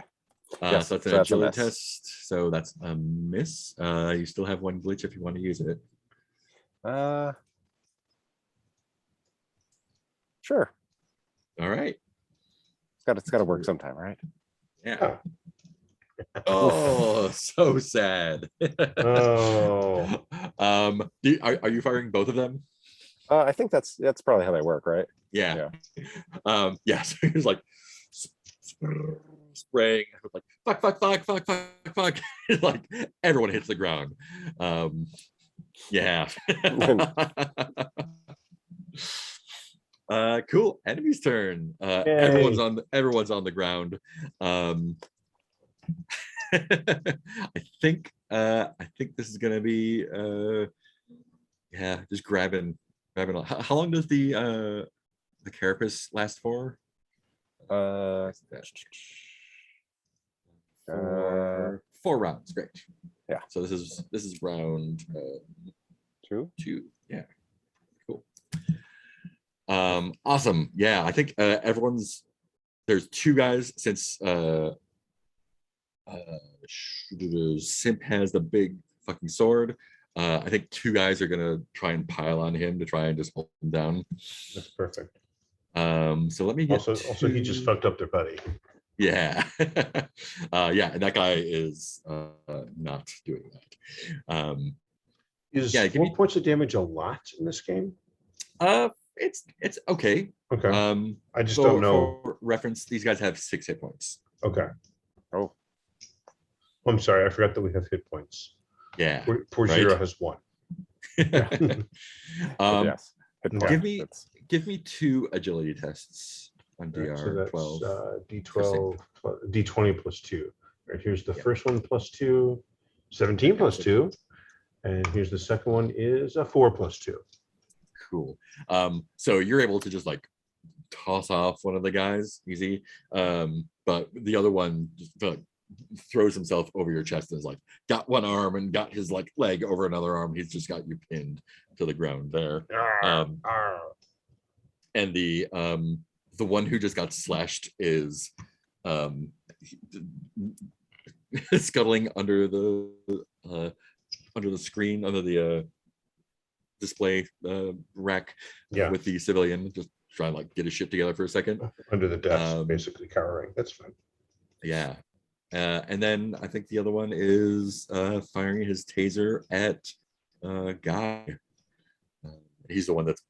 Yes, so that's an agility test. So that's a miss. You still have 1 glitch if you want to use it. Sure. All right. It's got to work sometime, right? Yeah. Oh, so sad. Oh. Are you firing both of them? I think that's probably how they work, right? Yeah. Yeah. So he's like spraying, like fuck. Like everyone hits the ground. Yeah. Cool. Enemy's turn. Everyone's on the ground. I think this is gonna be just grabbing. How long does the carapace last for? 4 rounds. Great. Yeah. So this is round 2. Yeah. Cool. Awesome. Yeah, I think there's 2 guys since Simp has the big fucking sword. I think 2 guys are gonna try and pile on him to try and just hold him down. That's perfect. So let me get also he just fucked up their buddy. Yeah. Yeah, and that guy is not doing that. Is 4 points of damage a lot in this game? It's okay. Okay. I just don't know. For reference, these guys have 6 hit points. Okay. Oh. I'm sorry, I forgot that we have hit points. Yeah. Poor Zero has 1. Yes. Okay. Give me 2 agility tests on DR12. So that's D12, D20 plus 2. Right, here's the first one plus 2, 17 plus 2. And here's the second one is a 4 plus 2. Cool. So you're able to just like toss off one of the guys easy. But the other one just throws himself over your chest and is like got 1 arm and got his like leg over another arm. He's just got you pinned to the ground there. And the one who just got slashed is scuttling under the screen, under the display rack with the civilian, just trying to like get his shit together for a second. Under the desk, basically cowering. That's fine. Yeah. And then I think the other one is firing his taser at Guy. He's the one that's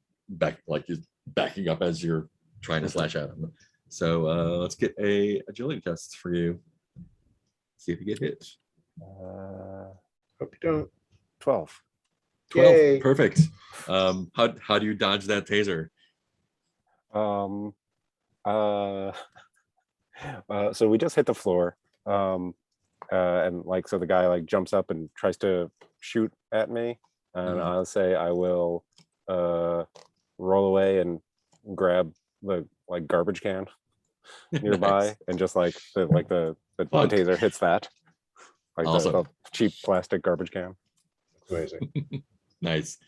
is backing up as you're trying to slash at him. So let's get a agility test for you. See if you get hit. Hope you don't. 12. 12. Yay. Perfect. How do you dodge that taser? So we just hit the floor. And like, so the guy like jumps up and tries to shoot at me. And I'll say I will roll away and grab the like garbage can nearby. Nice. And just like the taser hits that. Like awesome. the cheap plastic garbage can. Amazing. Nice.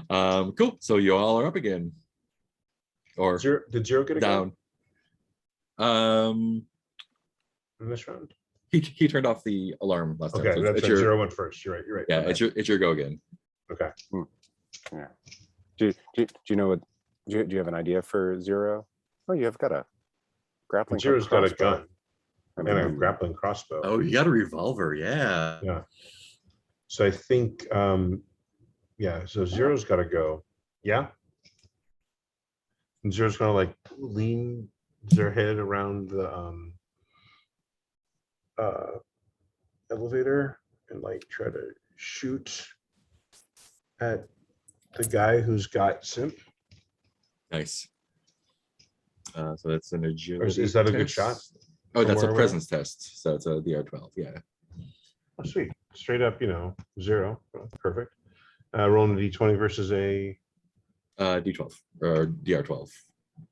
Cool. So you all are up again. Or did Zero get a down? In this round? He turned off the alarm last time. Okay, so that's right. Zero went first. You're right. Yeah, it's your go again. Okay. Yeah. Do you know what? Do you have an idea for Zero? Oh, you have got a grappling. Zero's got a gun and a grappling crossbow. Oh, you got a revolver. Yeah. Yeah. So I think, yeah. So Zero's got to go. Yeah. And Zero's gonna like lean their head around the elevator and like try to shoot at the guy who's got Simp. Nice. So that's an agility. Is that a good shot? Oh, that's a presence test. So it's a DR12. Yeah. Oh, sweet. Straight up, Zero. Oh, perfect. Rolling a D20 versus a D12 or DR12.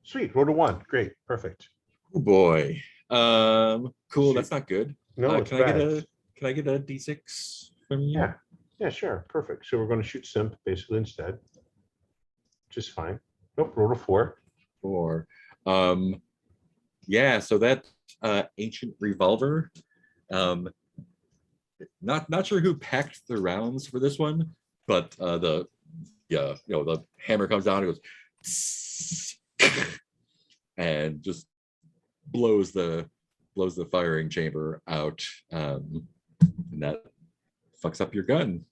Sweet. Roll a 1. Great. Perfect. Oh boy. Cool. Sweet. That's not good. No, it's bad. Can I get a D6 from you? Yeah. Yeah, sure. Perfect. So we're going to shoot Simp basically instead. Just fine. Nope. Roll a 4. 4. Yeah. So that ancient revolver. Not sure who packed the rounds for this one, but the hammer comes down and goes and just blows the firing chamber out, and that fucks up your gun.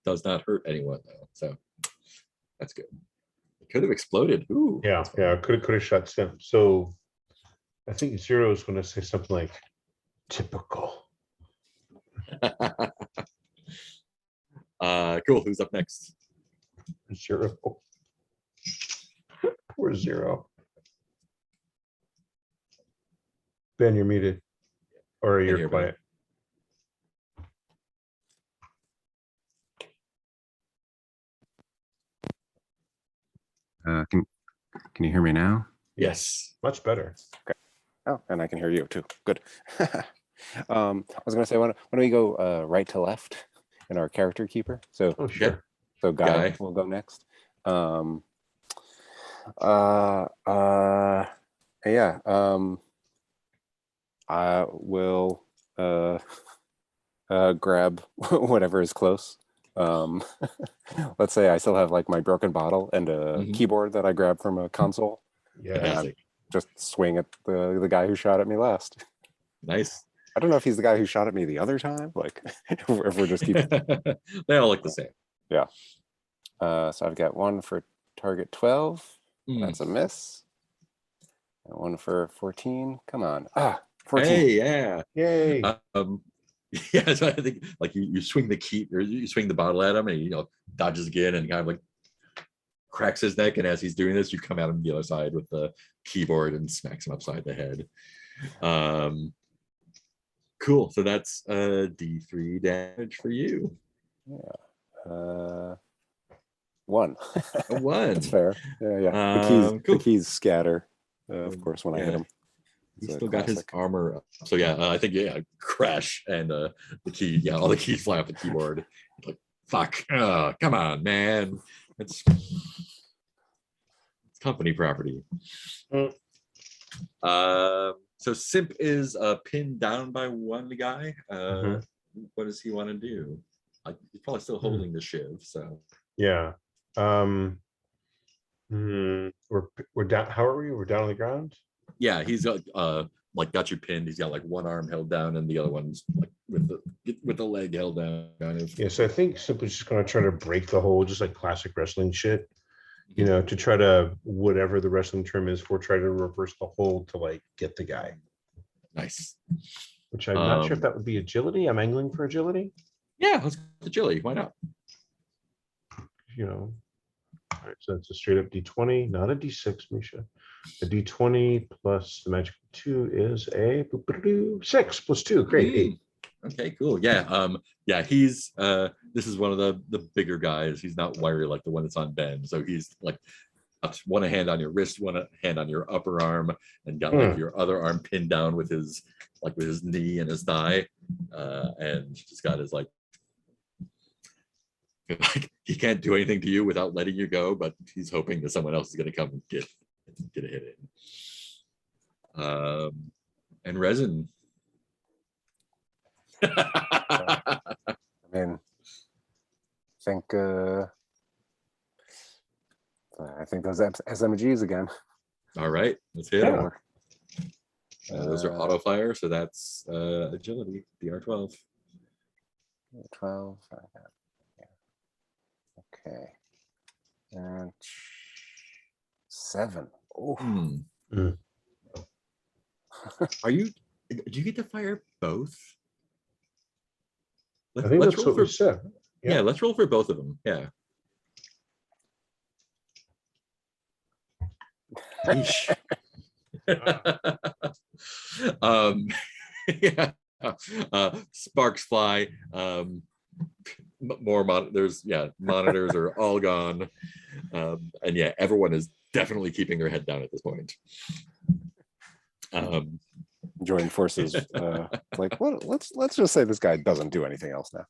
Does not hurt anyone though, so that's good. It could have exploded. Ooh, yeah, could have shot Simp. So I think Zero is going to say something like typical. Cool. Who's up next? Zero. Poor Zero. Ben, you're muted, or you're quiet. Can you hear me now? Yes. Much better. Okay. Oh, and I can hear you too. Good. I was going to say, why don't we go right to left in our character keeper? So, sure. So Guy will go next. Yeah. I will grab whatever is close. Let's say I still have like my broken bottle and a keyboard that I grabbed from a console. Yeah. And just swing at the guy who shot at me last. Nice. I don't know if he's the guy who shot at me the other time. Like, if we're just keeping. They all look the same. Yeah. So I've got one for target 12. That's a miss. And one for 14. Come on. 14. Hey, yeah. Yay. Yeah, so I think like you swing the key or you swing the bottle at him and he dodges again and kind of like cracks his neck, and as he's doing this, you come at him the other side with the keyboard and smacks him upside the head. Cool. So that's D3 damage for you. Yeah. 1. A 1. That's fair. Yeah. Cool. The keys scatter, of course, when I hit him. He still got his armor up. So I think crash and the key, all the keys fly off the keyboard. Like, fuck. Come on, man. It's company property. So Simp is pinned down by one guy. What does he want to do? He's probably still holding the shiv. So yeah. We're down. How are we? We're down on the ground. Yeah, he's got you pinned. He's got like one arm held down and the other one's like with the leg held down, kind of. Yeah, so I think simply just gonna try to break the hold, just like classic wrestling shit. You know, to try to, whatever the wrestling term is for, try to reverse the hold to like get the guy. Nice. Which I'm not sure if that would be agility. I'm angling for agility. Yeah, let's go agility. Why not? You know, all right, so it's a straight up D20, not a D6, Misha. A D20 plus the magic 2 is a 6 plus 2. Great, 8. Okay, cool. Yeah, yeah, he's this is one of the bigger guys. He's not wiry like the one that's on Ben. So he's like one hand on your wrist, one hand on your upper arm, and got like your other arm pinned down with his knee and his thigh, and just got his like he can't do anything to you without letting you go, but he's hoping that someone else is going to come and get a hit in. And Resin. I mean, I think those SMGs again. All right, let's hit them. Those are auto fire, so that's agility, DR12. 12. Okay. And 7. Oh. Are you? Do you get to fire both? I think that's what we said. Yeah, let's roll for both of them. Yeah. Yeah. Sparks fly. More monitors. Yeah, monitors are all gone. And yeah, everyone is definitely keeping their head down at this point. Join forces. Like, well, let's just say this guy doesn't do anything else now.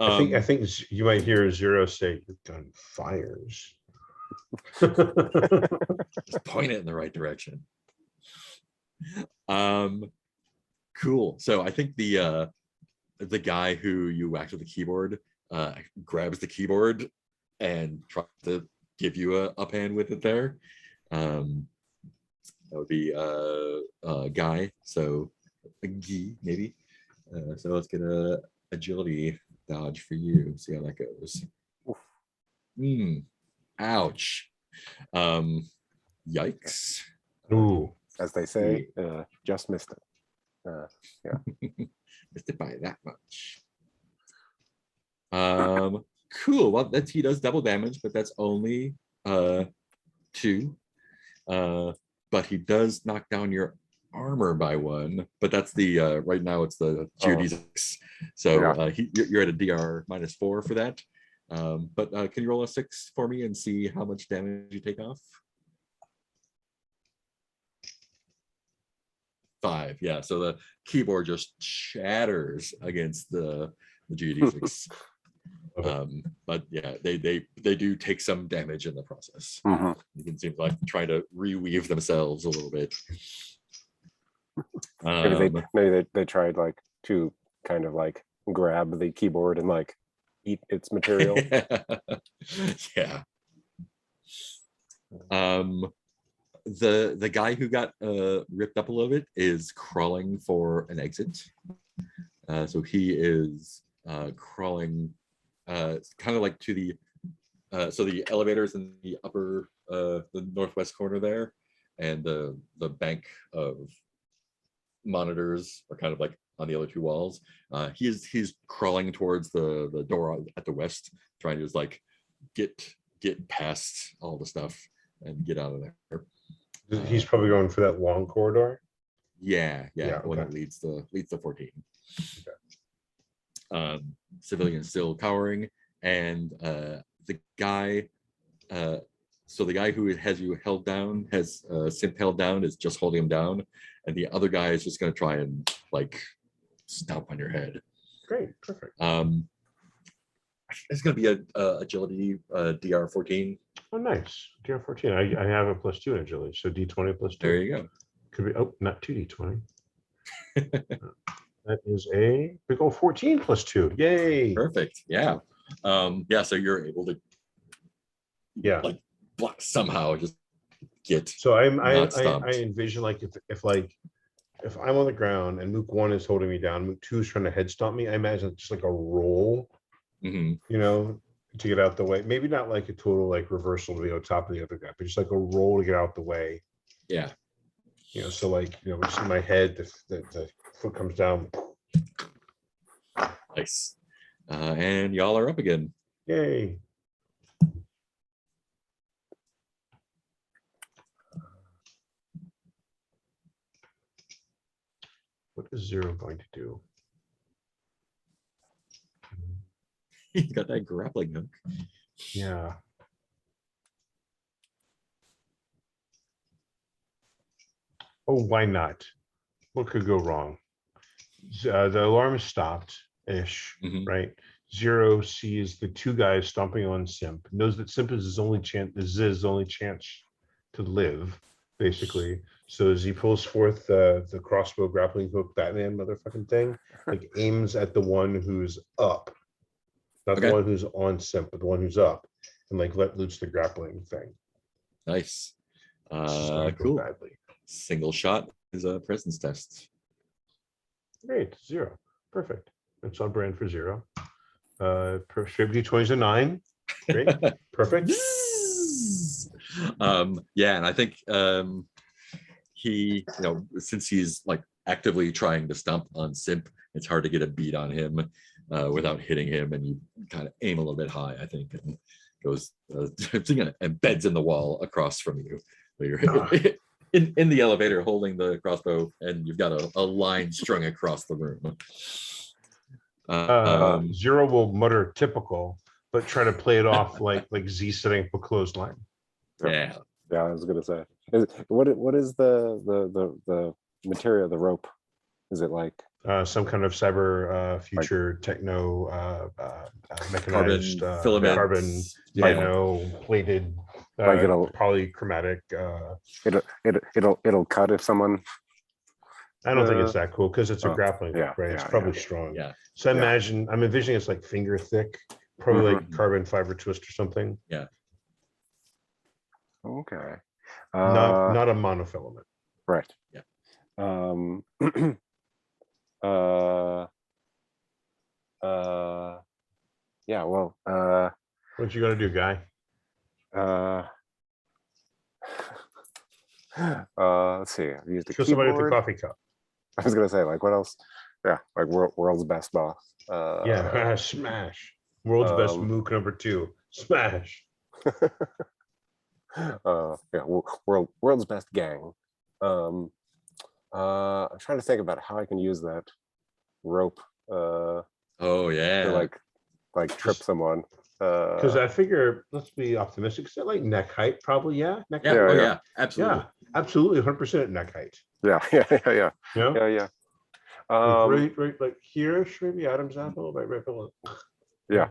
I think you might hear Zero say, "Your gun fires." Just point it in the right direction. Cool. So I think the guy who you whacked with the keyboard grabs the keyboard and tries to give you a up hand with it there. That would be a guy, so a Guy maybe. So let's get a agility dodge for you. See how that goes. Ouch. Yikes. Ooh. As they say, just missed it. Yeah. Missed it by that much. Cool. Well, he does double damage, but that's only 2. But he does knock down your armor by 1. But that's the right now it's the GD6. So you're at a DR -4 for that. But can you roll a 6 for me and see how much damage you take off? 5. Yeah. So the keyboard just shatters against the GD6. But yeah, they do take some damage in the process. You can seem like trying to reweave themselves a little bit. Maybe they tried like to kind of like grab the keyboard and like eat its material. Yeah. The guy who got ripped up a little bit is crawling for an exit. So he is crawling kind of like to the so the elevators in the upper the northwest corner there, and the bank of monitors are kind of like on the other 2 walls. He's crawling towards the door at the west, trying to just like get past all the stuff and get out of there. He's probably going for that long corridor. Yeah, the one that leads to 14. Okay. Civilians still cowering, and the guy so the guy who has you held down, has Simp held down, is just holding him down, and the other guy is just going to try and like stomp on your head. Great, perfect. It's going to be a agility DR14. Oh, nice. DR14. I have a +2 in agility, so D20 +2. There you go. Could be, oh, not 2D20. That is a big old 14 +2. Yay. Perfect. Yeah. Yeah, so you're able to like somehow just get so I envision like if like if I'm on the ground and Mook 1 is holding me down, Mook 2 is trying to head stomp me, I imagine it's just like a roll, Hmm. you know, to get out the way. Maybe not like a total like reversal to be on top of the other guy, but just like a roll to get out the way. Yeah. You know, so like, you know, just in my head, the foot comes down. Nice. And y'all are up again. Yay. What is 0 going to do? You got that grappling hook. Yeah. Oh, why not? What could go wrong? The alarm is stopped-ish, Mhm. right? 0 sees the 2 guys stomping on Simp, knows that Simp is his only chance to live, basically. So as he pulls forth the crossbow grappling hook Batman motherfucking thing, like aims at the one who's up, not the Okay. one who's on Simp, but the one who's up, and like let loose the grappling thing. Nice. This is going to go Cool. badly. Single shot is a presence test. Great, 0. Perfect. It's on brand for 0. Straight pt2 is a 9. Great. Perfect. Yeah, and I think he, since he's like actively trying to stomp on Simp, it's hard to get a beat on him without hitting him, and you kind of aim a little bit high, I think, and goes and beds in the wall across from you. You're in the elevator holding the crossbow, and you've got a line strung across the room. 0 will mutter typical, but try to play it off like Z setting up a clothesline. Yeah. Yeah, I was gonna say. What is the material, the rope? Is it like Some kind of cyber future techno mechanized filament, carbon yeah. plated Like it'll- polychromatic. it'll cut if someone? I don't think it's that cool because it's a Oh, grappling hook, yeah, right? It's yeah, probably yeah. strong. Yeah. So Yeah. I'm envisioning it's like finger thick, probably like Mhm. carbon fiber twist or something. Yeah. Okay. Not a monofilament. Right. Yeah. Yeah, well, What you gonna do, guy? let's see. I've used a Show somebody with the keyboard. coffee cup. I was gonna say, like, what else? Yeah, like world's best boss. Yeah, smash. World's best Mook number 2. Smash. Yeah, world's best gang. I'm trying to think about how I can use that rope Oh yeah. to like trip someone. Because I figure, let's be optimistic. Is that like neck height? Probably, yeah. Neck Yeah. height. Oh yeah. yeah. Absolutely. Yeah, absolutely, 100% at neck height. Yeah. Yeah. Yeah. Right, like here-ish, maybe Adam's apple, right below. Yeah.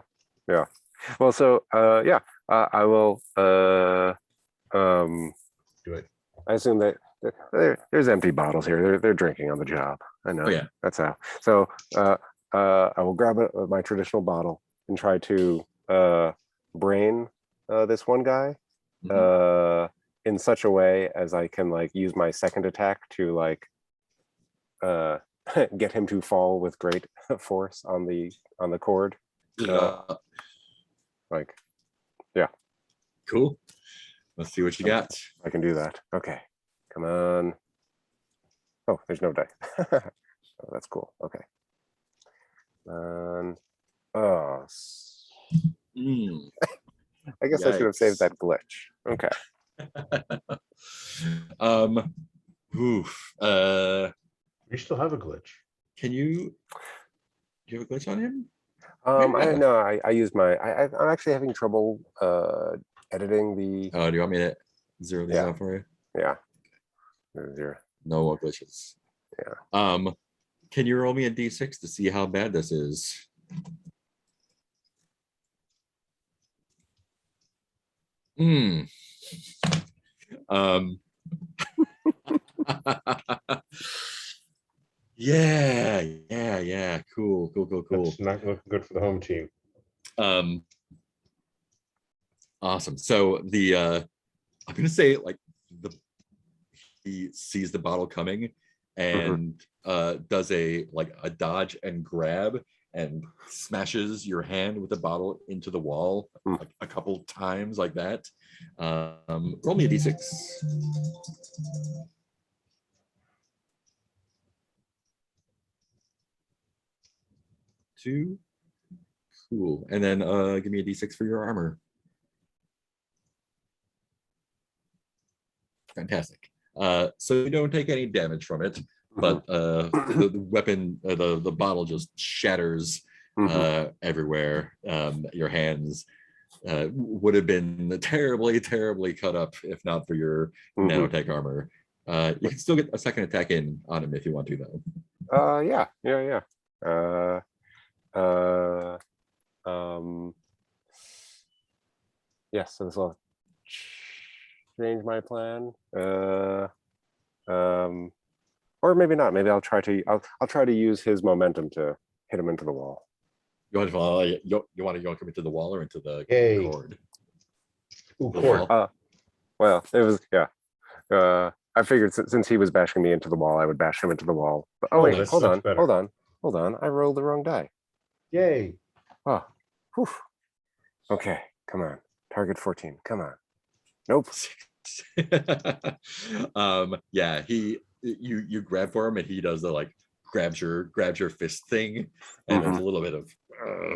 Well, so yeah, I will Do it. I assume that there's empty bottles here. They're drinking on the job. I know. Oh yeah. That's how. So I will grab my traditional bottle and try to brain this one guy in such a way as I can like use my second attack to like get him to fall with great force on the cord. Like, yeah. Cool. Let's see what you got. I can do that. Okay, come on. Oh, there's no die. Oh, that's cool. Okay. Oh, I guess I should have saved that glitch. Okay. Oof. You still have a glitch. Do you have a glitch on him? I know. I used my. I'm actually having trouble editing the. Oh, do you want me to zero these out for you? Yeah. Zero. No more glitches. Yeah. Can you roll me a d6 to see how bad this is? Yeah. Cool. That's not looking good for the home team. Awesome. So I'm gonna say like he sees the bottle coming and does a dodge and grab and smashes your hand with the bottle into the wall like a couple times like that. Roll me a d6. 2. Cool. And then give me a d6 for your armor. Fantastic. So you don't take any damage from it, but the weapon, the bottle just shatters everywhere. Your hands would have been terribly, terribly cut up if not for your nanotech armor. You can still get a second attack in on him if you want to, though. Yeah. Yes, so this will change my plan. Or maybe not. Maybe I'll try to use his momentum to hit him into the wall. You want to yoke him into the wall or into the cord? Ooh, cord. Well, it was I figured since he was bashing me into the wall, I would bash him into the wall. But wait, hold on. I rolled the wrong die. Yay. Oh, whew. Okay, come on. Target 14. Come on. Nope. Yeah, you grab for him and he does the grabs your fist thing, and there's a little bit of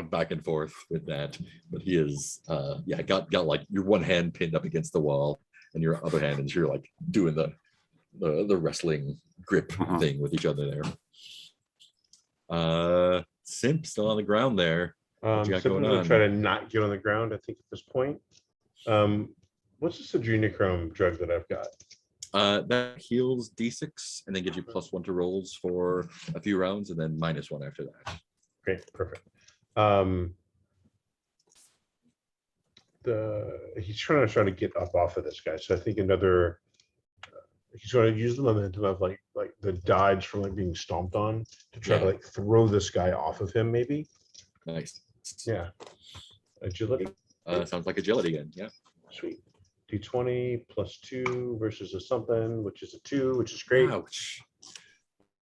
back and forth with that, but he is got your one hand pinned up against the wall and your other hand is you're doing the wrestling grip thing with each other there. Simp still on the ground there. What you got going on? Try to not get on the ground, I think, at this point. What's this adrenochrome drug that I've got? That heals D6 and then gives you +1 to rolls for a few rounds and then -1 after that. Great, perfect. He's trying to get up off of this guy, so I think he's going to use the momentum of the dodge from being stomped on to try to throw this guy off of him, maybe. Nice. Yeah. Agility. Sounds like agility again. Yeah. Sweet. D20 +2 versus a something, which is a 2, which is great. Ouch.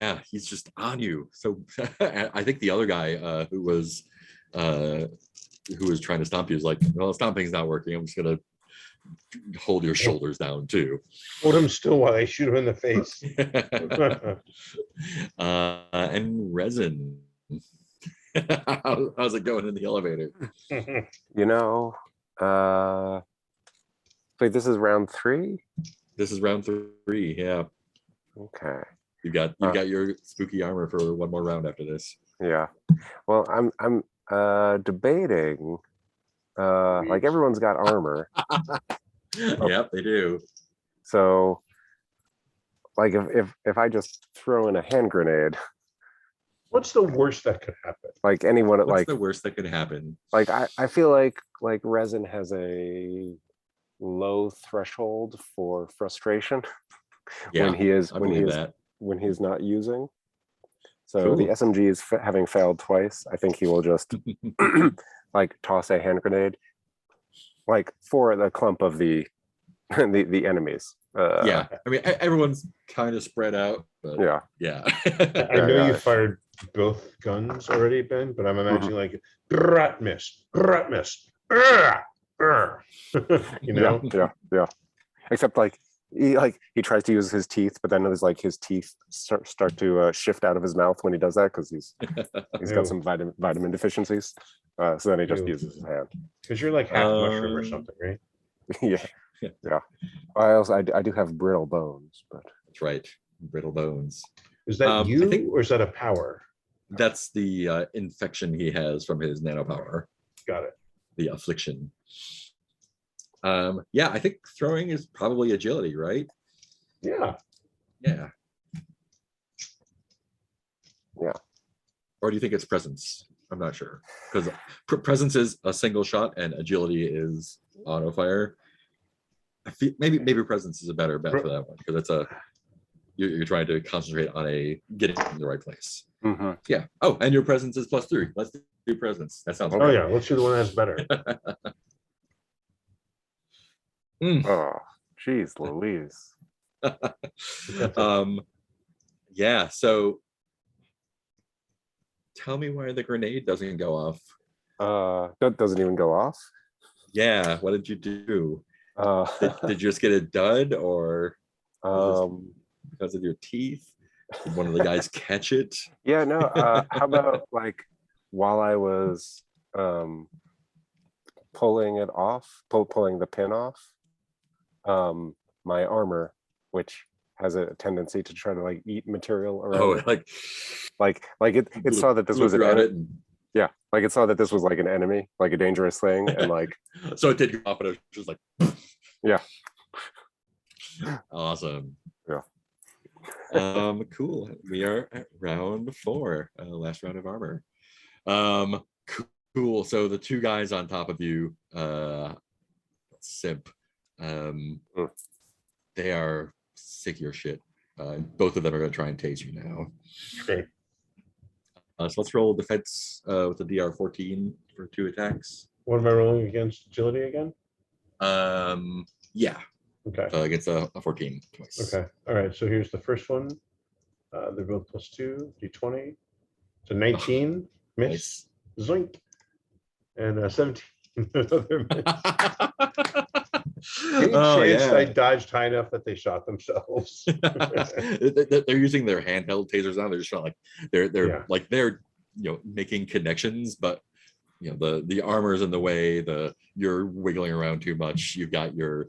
Yeah, he's just on you. So I think the other guy who was trying to stomp you is like, well, stomping's not working. I'm just gonna hold your shoulders down too. Hold him still while I shoot him in the face. And resin. How's it going in the elevator? Wait, this is round 3? This is round 3, yeah. Okay. You've got your spooky armor for one more round after this. Yeah. Well, I'm debating. Everyone's got armor. Yep, they do. So, if I just throw in a hand grenade. What's the worst that could happen? What's the worst that could happen? I feel like resin has a low threshold for frustration when he's not using. So cool. The SMG is having failed twice. I think he will just toss a hand grenade for the clump of the enemies. Yeah, I mean everyone's kind of spread out, but yeah. I know you fired both guns already, Ben, but I'm imagining brat miss. Yeah. Except he tries to use his teeth, but then there's his teeth start to shift out of his mouth when he does that because he's got some vitamin deficiencies. So then he just uses his hand. Because you're half mushroom or something, right? Yeah. I do have brittle bones, but that's right, brittle bones. Is that or is that a power? That's the infection he has from his nanopower. Got it. The affliction. Yeah, I think throwing is probably agility, right? Yeah. Or do you think it's presence? I'm not sure, because presence is a single shot and agility is auto fire. I feel maybe presence is a better bet for that one because it's you're trying to concentrate on getting in the right place. Yeah. Oh, and your presence is +3. Let's do presence. That sounds. Oh yeah, let's do the one that's better. Oh, geez, Louise. Yeah. So tell me why the grenade doesn't go off. That doesn't even go off. Yeah. What did you do? Uh, Did you just get a dud, or because of your teeth? Did one of the guys catch it? Yeah, no. How about like while I was pulling it off, pulling the pin off, my armor, which has a tendency to try to like eat material around it. Like it saw that this was an enemy. Yeah, like it saw that this was like an enemy, like a dangerous thing, and like so it did go off, but it was just like yeah. Awesome. Yeah. Cool. We are at round 4, last round of armor. Cool. So the two guys on top of you, Simp, they are sick of your shit. Both of them are going to try and tase you now. Okay. So let's roll defense with the DR 14 for 2 attacks. What am I rolling against? Agility again? Yeah. Okay. Against a 14 twice. Okay. All right. So here's the first one. They're both +2, d20. So 19, miss, zoink. And 17, another miss. Any chance I dodged high enough that they shot themselves? They're using their handheld tasers now. They're just not like they're like they're making connections, but the armor's in the way. You're wiggling around too much. You've got your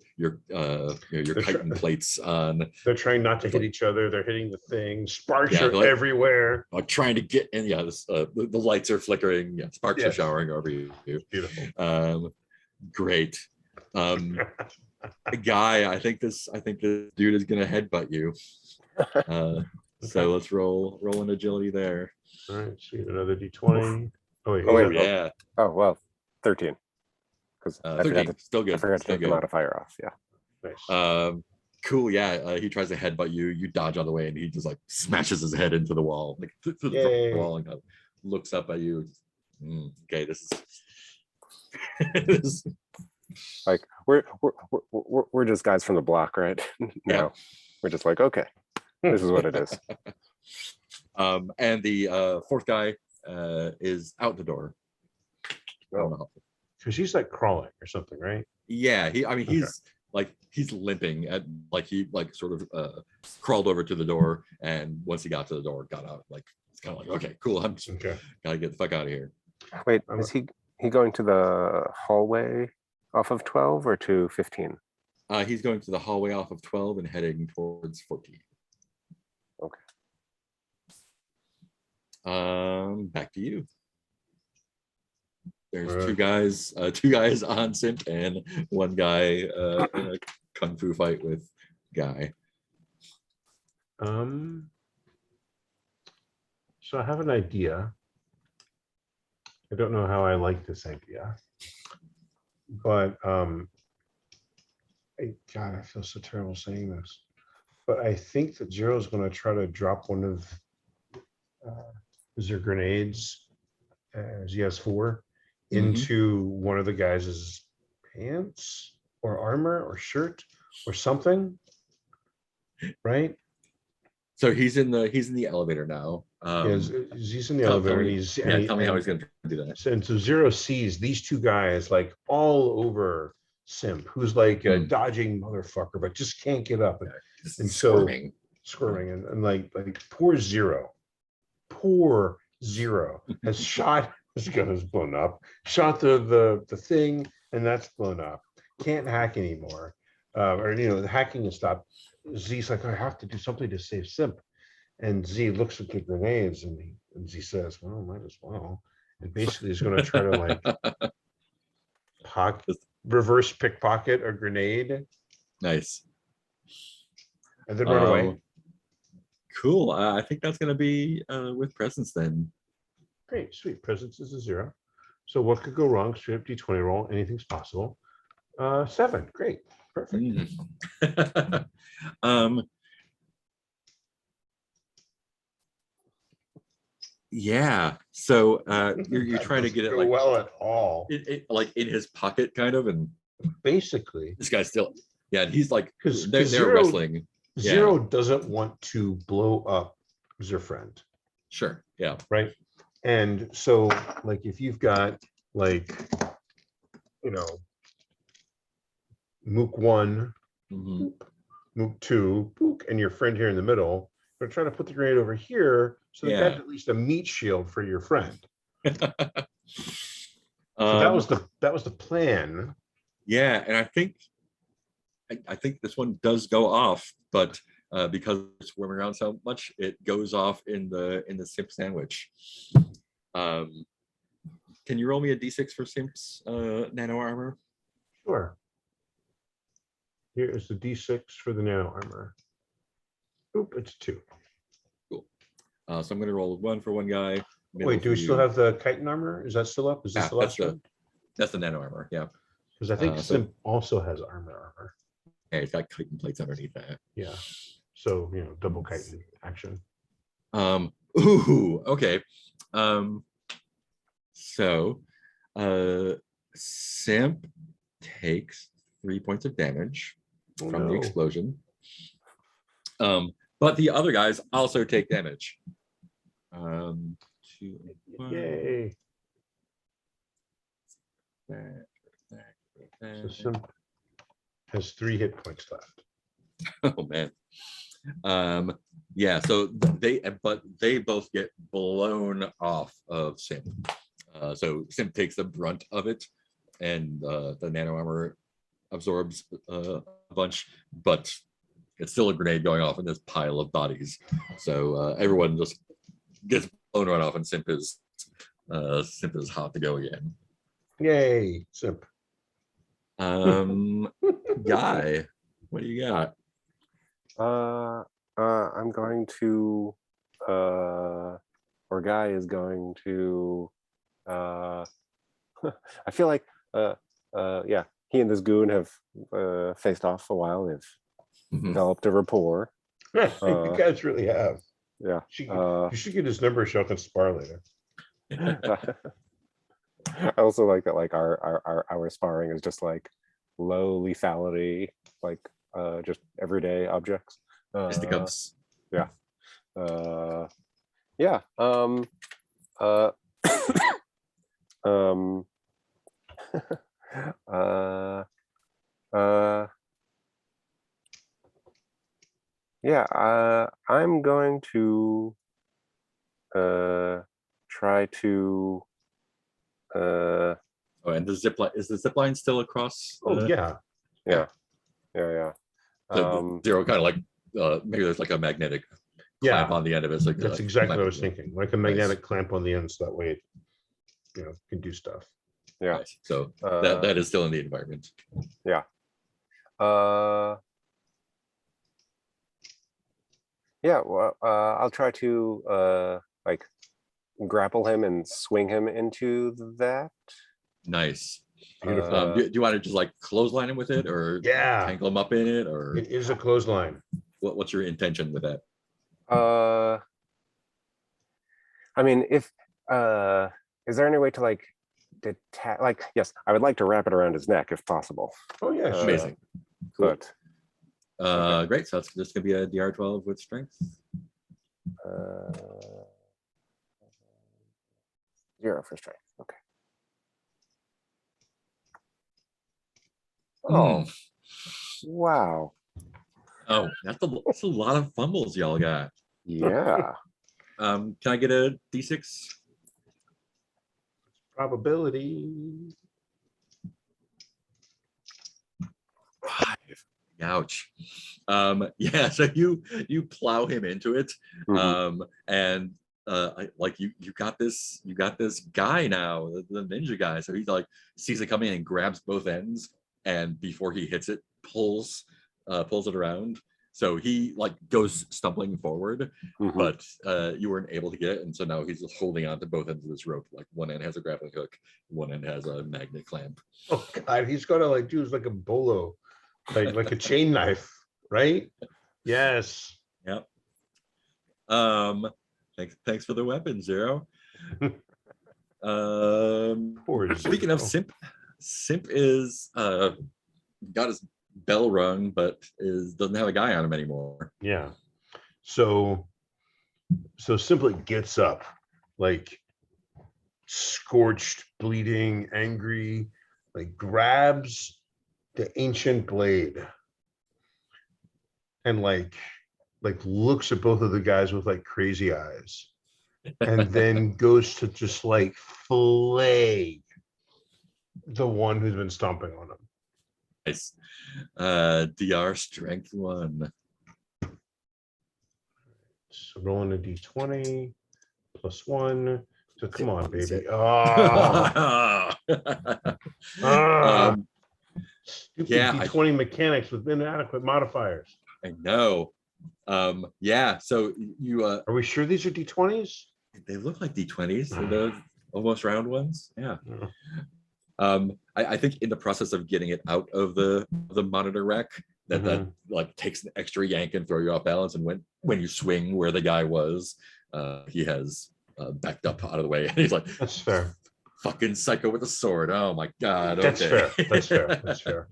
chitin plates on. They're trying not to hit each other. They're hitting the thing. Sparks are everywhere. Trying to get in. Yeah, the lights are flickering. Yeah, sparks are showering over you. Beautiful. Great. Guy, I think this dude is gonna headbutt you. So let's roll an agility there. All right, sweet. Another d20. Yeah. Oh well, 13. Because 13, still good. I forgot to take the modifier off. Yeah. Nice. Cool. Yeah. He tries to headbutt you. You dodge out of the way, and he just like smashes his head into the wall, like through the wall, and kind of looks up at you. Okay, this is. Like we're just guys from the block, right? No, we're just like, okay, this is what it is. And the fourth guy is out the door. Because he's like crawling or something, right? Yeah, he's limping at he sort of crawled over to the door, and once he got to the door, got out. Like it's kind of like, okay, cool, I'm just gotta get the fuck out of here. Wait, is he going to the hallway off of 12 or to 15? He's going to the hallway off of 12 and heading towards 14. Okay. Back to you. There's two guys on Simp and one guy in a kung fu fight with Guy. So I have an idea. I don't know how I like this idea, but I feel so terrible saying this, but I think that Zero's going to try to drop one of their grenades, as he has 4, into one of the guys' pants or armor or shirt or something, right? So he's in the elevator now. He's in the elevator. Tell me how he's going to do that. And so Zero sees these two guys like all over Simp, who's like a dodging motherfucker, but just can't get up. And so squirming and like poor Zero has shot. His gun is blown up. Shot the thing, and that's blown up. Can't hack anymore, or the hacking is stopped. Z's like, I have to do something to save Simp, and Z looks at the grenades, and Z says, well, might as well. And basically, he's going to try to like reverse pickpocket a grenade. Nice. And then run away. Cool. I think that's going to be with presence then. Great, sweet. Presence is a 0. So what could go wrong? Straight up d20 roll. Anything's possible. 7. Great. Perfect. Yeah. So you're trying to get it like well at all. Like in his pocket, kind of, and basically this guy's still. Yeah, and he's like because they're wrestling. Zero doesn't want to blow up is their friend, Sure. Yeah. right? And so, like, if you've got like, you know, Mook 1, Mhm. Mook 2, book, and your friend here in the middle, they're trying to put the grenade over here, so they got Yeah. at least a meat shield for your friend. So Um, that was the plan. yeah, and I think this one does go off, but because it's swarming around so much, it goes off in the simp sandwich. Um, can you roll me a d6 for simp's nano armor? Sure. Here is the D6 for the nano armor. Oop, it's 2. Cool. So I'm going to roll 1 for one guy. Wait, do we still have the chitin armor? Is that still up? Is this Yeah, the last one? that's the nano armor. Yeah. Because I think so- Simp also has armor. Yeah, it's got chitin plates underneath that. Yeah. So, you know, double chitin action. Ooh, okay. So Simp takes 3 points of damage Oh, from the no. explosion. But the other guys also take damage. 2 and 1. Yay. So Simp has 3 hit points left. Oh man. Yeah, so they both get blown off of Simp. So Simp takes the brunt of it, and the nano armor absorbs a bunch, but it's still a grenade going off in this pile of bodies. So everyone just gets blown right off, and Simp is hot to go again. Yay, Simp. Guy, what do you got? I'm going to, or Guy is going to, I feel like, yeah, he and this goon have faced off a while. They've developed a rapport. You guys really have. Yeah. You should get his number so I can spar later. I also like that, like our sparring is just like low lethality, like just everyday objects. Fisticuffs. Yeah. Yeah. Yeah. I'm going to try to Oh, and the zip line, is the zip line still across? Oh, yeah. yeah. The zero kind of like maybe there's like a magnetic clamp Yeah. on the end of it. So That's exactly what I was thinking. Like a magnetic clamp on the end, so that way it, you know, can do stuff. Yeah. Nice. So that is still in the environment. Yeah. Yeah. Well, I'll try to like grapple him and swing him into that. Nice. Beautiful. Do you want to just like clothesline him with it, or tangle him up in it, or It is a clothesline. what's your intention with that? I mean, if is there any way to like detach? Like, yes, I would like to wrap it around his neck if possible. Oh yeah, sure. Amazing. Cool. But great. So that's just gonna be a DR12 with strength. 0 for strength. Okay. Oh, wow. Oh, that's a lot of fumbles y'all got. Yeah. Can I get a D6? Probability. 5. Ouch. Yeah, so you plow him into it. And like you got this guy now, the ninja guy. So he's like sees it coming and grabs both ends, and before he hits it, pulls it around. So he like goes stumbling forward, but you weren't able to get it, and so now he's just holding on to both ends of this rope. Like one end has a grappling hook, one end has a magnet clamp. Oh God, he's gonna like do like a bolo, like a chain knife, right? Yes. Yep. Thanks for the weapon, Zero. Speaking of Simp is got his bell rung, but doesn't have a guy on him anymore. Yeah. So So simply gets up, like scorched, bleeding, angry, like grabs the ancient blade and like looks at both of the guys with like crazy eyes, and then goes to just like flay the one who's been stomping on him. Nice. DR strength 1. So rolling a d20 +1. So come on, That's baby. it. Ah, um, stupid yeah, d20 mechanics with inadequate modifiers. I know. Yeah, so you Are we sure these are d20s? they look like D20s, those almost round ones. Yeah. I think in the process of getting it out of the monitor rack, that like takes an extra yank and throw you off balance, and when you swing where the guy was, he has backed up out of the way, and he's like, That's fair. Fucking psycho with a sword. Oh my god. That's Okay. fair. That's fair. That's fair.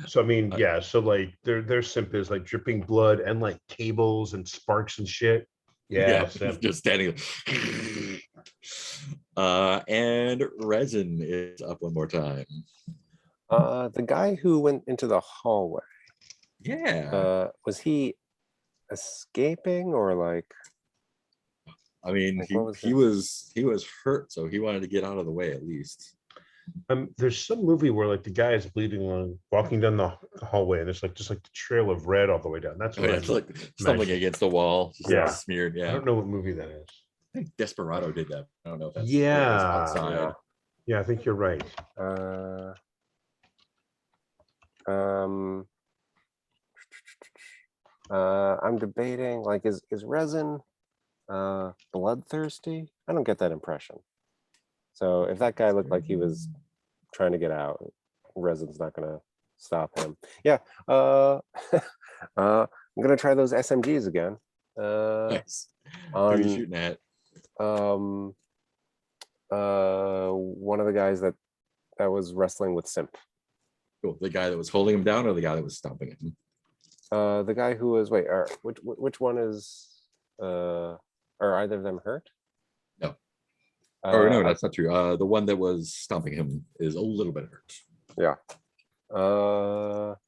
So I mean, yeah. So like their simp is like dripping blood and like cables and sparks and shit. Yeah, simp. Just standing. And resin is up one more time. The guy who went into the hallway. Yeah. Was he escaping or like? I mean, like, he was hurt, so he wanted to get out of the way at least. There's some movie where like the guy is bleeding along, walking down the hallway, and it's like just like the trail of red all the way down. That's what it's like stumbling against the wall, just smeared. Yeah, I don't know what movie that is. I think Desperado did that. I don't know if that's outside. Yeah, I think you're right. I'm debating, like, is resin bloodthirsty? I don't get that impression. So if that guy looked like he was trying to get out, resin's not gonna stop him. Yeah. I'm gonna try those SMGs again. Nice. Who are you shooting at? One of the guys that was wrestling with Simp. Cool. The guy that was holding him down, or the guy that was stomping him? The guy who was which one is are either of them hurt? No. Or no, that's not true. The one that was stomping him is a little bit hurt. Yeah. Well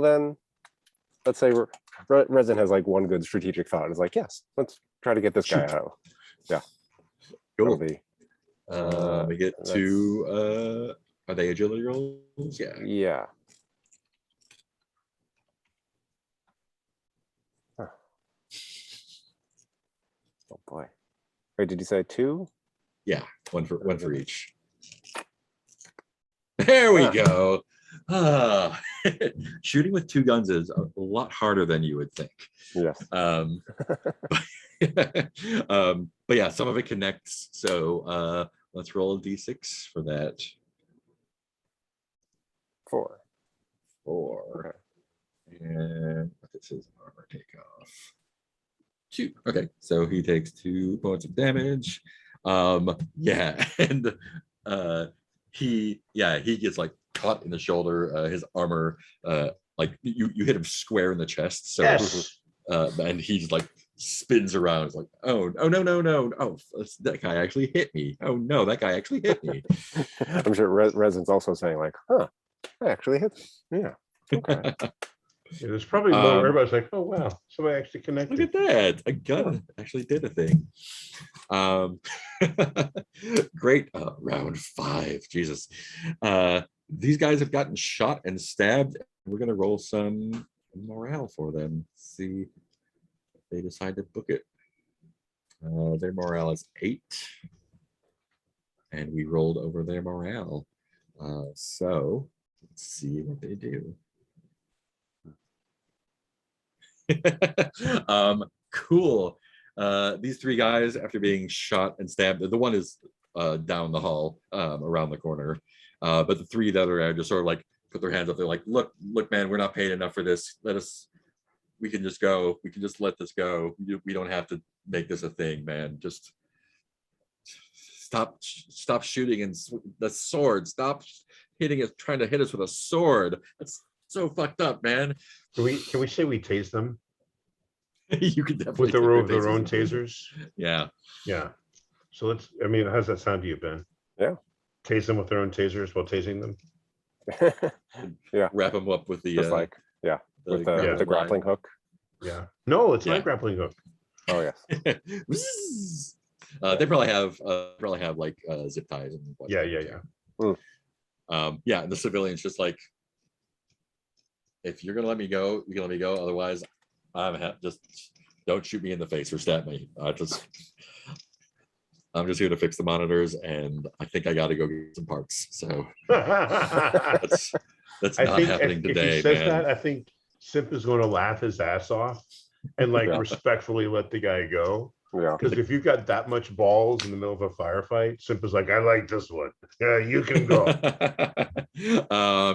then, let's say Resin has like one good strategic thought. It's like, yes, let's try to get this guy out. Yeah. Cool. Be, we get to are they agility rolls? Yeah. Yeah. Huh. Oh boy. Wait, did you say 2? Yeah, one for each. There we go. Shooting with 2 guns is a lot harder than you would think. Yes. But yeah, some of it connects. So let's roll a d6 for that. 4. Okay. And this is armor takeoff. 2. Okay, so he takes 2 points of damage. Yeah, and he gets like caught in the shoulder. His armor, like you hit him square in the chest. So yes. And he's like spins around. It's like, oh no. Oh, that guy actually hit me. Oh no, that guy actually hit me. I'm sure Resin's also saying like, huh, I actually hit me. Yeah. Okay. Yeah, there's probably more. Everybody's like, oh wow, somebody actually connected. Look at that, a gun actually did a thing. Great. Round 5. Jesus. These guys have gotten shot and stabbed. We're gonna roll some morale for them. See if they decide to book it. Their morale is 8, and we rolled over their morale. So let's see what they do. Cool. These 3 guys, after being shot and stabbed, the one is down the hall, around the corner, but the 3 that are just sort of like put their hands up. They're like, look man, we're not paid enough for this. We can just go. We can just let this go. We don't have to make this a thing, man. Just stop shooting and the sword. Stop hitting us, trying to hit us with a sword. That's so fucked up, man. Can we say we tase them? You can definitely with kick their their own faces in. tasers. Yeah. Yeah. So let's. I mean, how's that sound to you, Ben? Yeah. Tase them with their own tasers while tasing them. Yeah. Wrap them up with the Just like with the grappling line. hook. Yeah. No, it's not Yeah. a grappling hook. Oh yes. They probably have like zip ties and whatnot. Yeah. Yeah, and the civilian's just like, if you're gonna let me go, you can let me go. Otherwise, just don't shoot me in the face or stab me. I'm just here to fix the monitors, and I think I got to go get some parts. So that's I not think happening if today, he says man. that, I think Simp is going to laugh his ass off and like respectfully let the guy go. Yeah. Because if you've got that much balls in the middle of a firefight, Simp is like, I like this one. Yeah, you can go.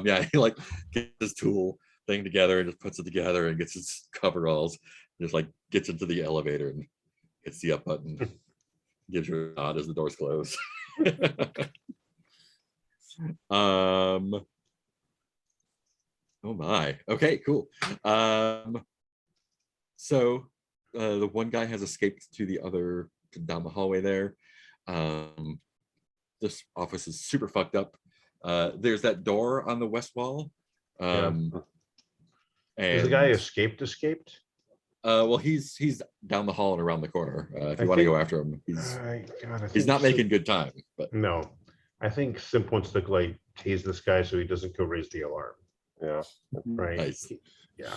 Yeah, he like gets his tool thing together and just puts it together and gets his coveralls, just like gets into the elevator and hits the up button, gives you a nod as the doors close. Oh my. Okay, cool. So the one guy has escaped to the other down the hallway there. This office is super fucked up. There's that door on the west wall. And Is the guy escaped? Well, he's down the hall and around the corner. If you want to go after him, he's not making good time. But no, I think Simp wants to like tase this guy so he doesn't go raise the alarm. Yeah. Right. Nice. Yeah.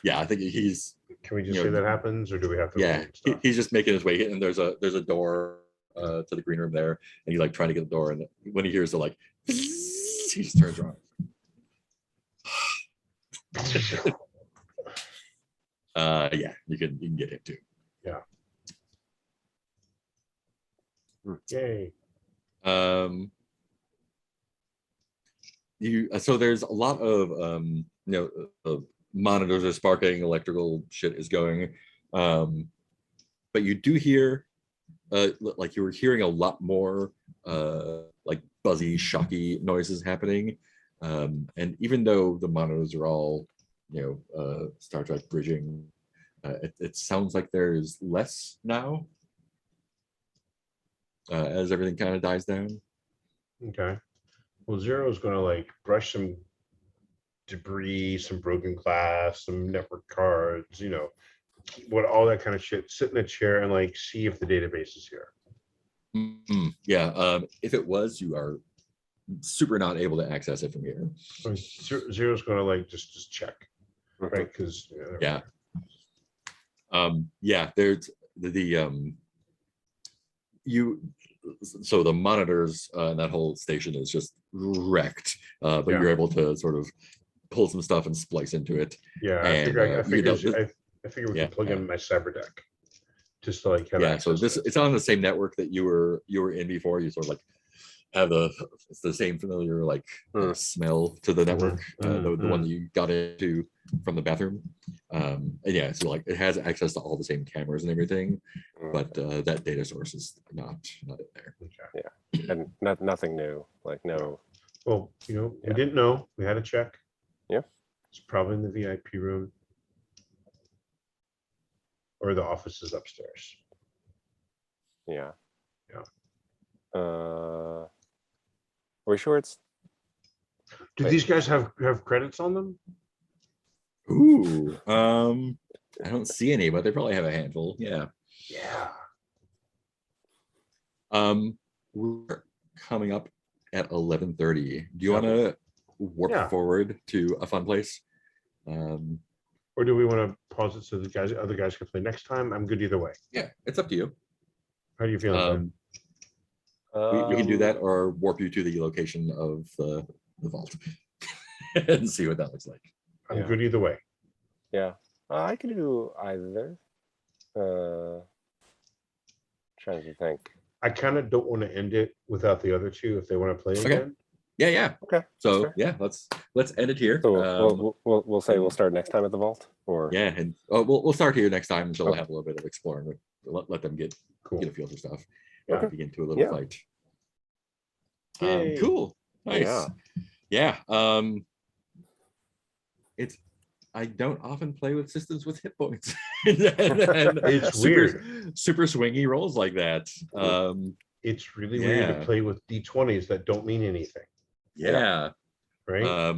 Yeah, I think he's. Can we just say that happens, or do we have to? Yeah, he's just making his way, and there's a door to the green room there, and he's like trying to get the door, and when he hears the like, he just turns around. Yeah, you can get him too. Yeah. Yay. So there's a lot of monitors are sparking, electrical shit is going, but you do hear like you were hearing a lot more like buzzy, shocky noises happening, and even though the monitors are all Star Trek bridging, it sounds like there's less now as everything kind of dies down. Okay. Well, Zero is going to like brush some debris, some broken glass, some network cards, what all that kind of shit. Sit in a chair and like see if the database is here. Mm-hmm. Yeah. If it was, you are super not able to access it from here. Zero's going to like just check, right? Because yeah. There's so the monitors and that whole station is just wrecked, but you're able to sort of pull some stuff and splice into it. Yeah, I figure we can plug in my cyber deck just to like have access. So it's on the same network that you were in before. You sort of like have it's the same familiar like smell to the network, the one that you got into from the bathroom. And yeah, so like it has access to all the same cameras and everything, but that data source is not in there. Okay. Yeah, and nothing new, like no. Well, we didn't know. We had to check. Yeah, it's probably in the VIP room or the office is upstairs. Yeah. Yeah. Are we sure it's? Do these guys have credits on them? Ooh, I don't see any, but they probably have a handful. Yeah. Yeah. We're coming up at 11:30. Do you want to warp forward to a fun place? Or do we want to pause it so the other guys can play next time? I'm good either way. Yeah, it's up to you. How do you feel? We can do that, or warp you to the location of the vault and see what that looks like. I'm good either way. Yeah, I can do either. Trying to think. I kind of don't want to end it without the other two if they want to play again. Yeah. Okay. So yeah, let's end it here. So we'll say we'll start next time at the vault, or and we'll start here next time, so we'll have a little bit of exploring. Let them get a feel for stuff. Begin to a little fight. Cool. Nice. Yeah. I don't often play with systems with hit points. and It's super swingy rolls like that. It's really weird to play with D20s that don't mean anything. Yeah. Right.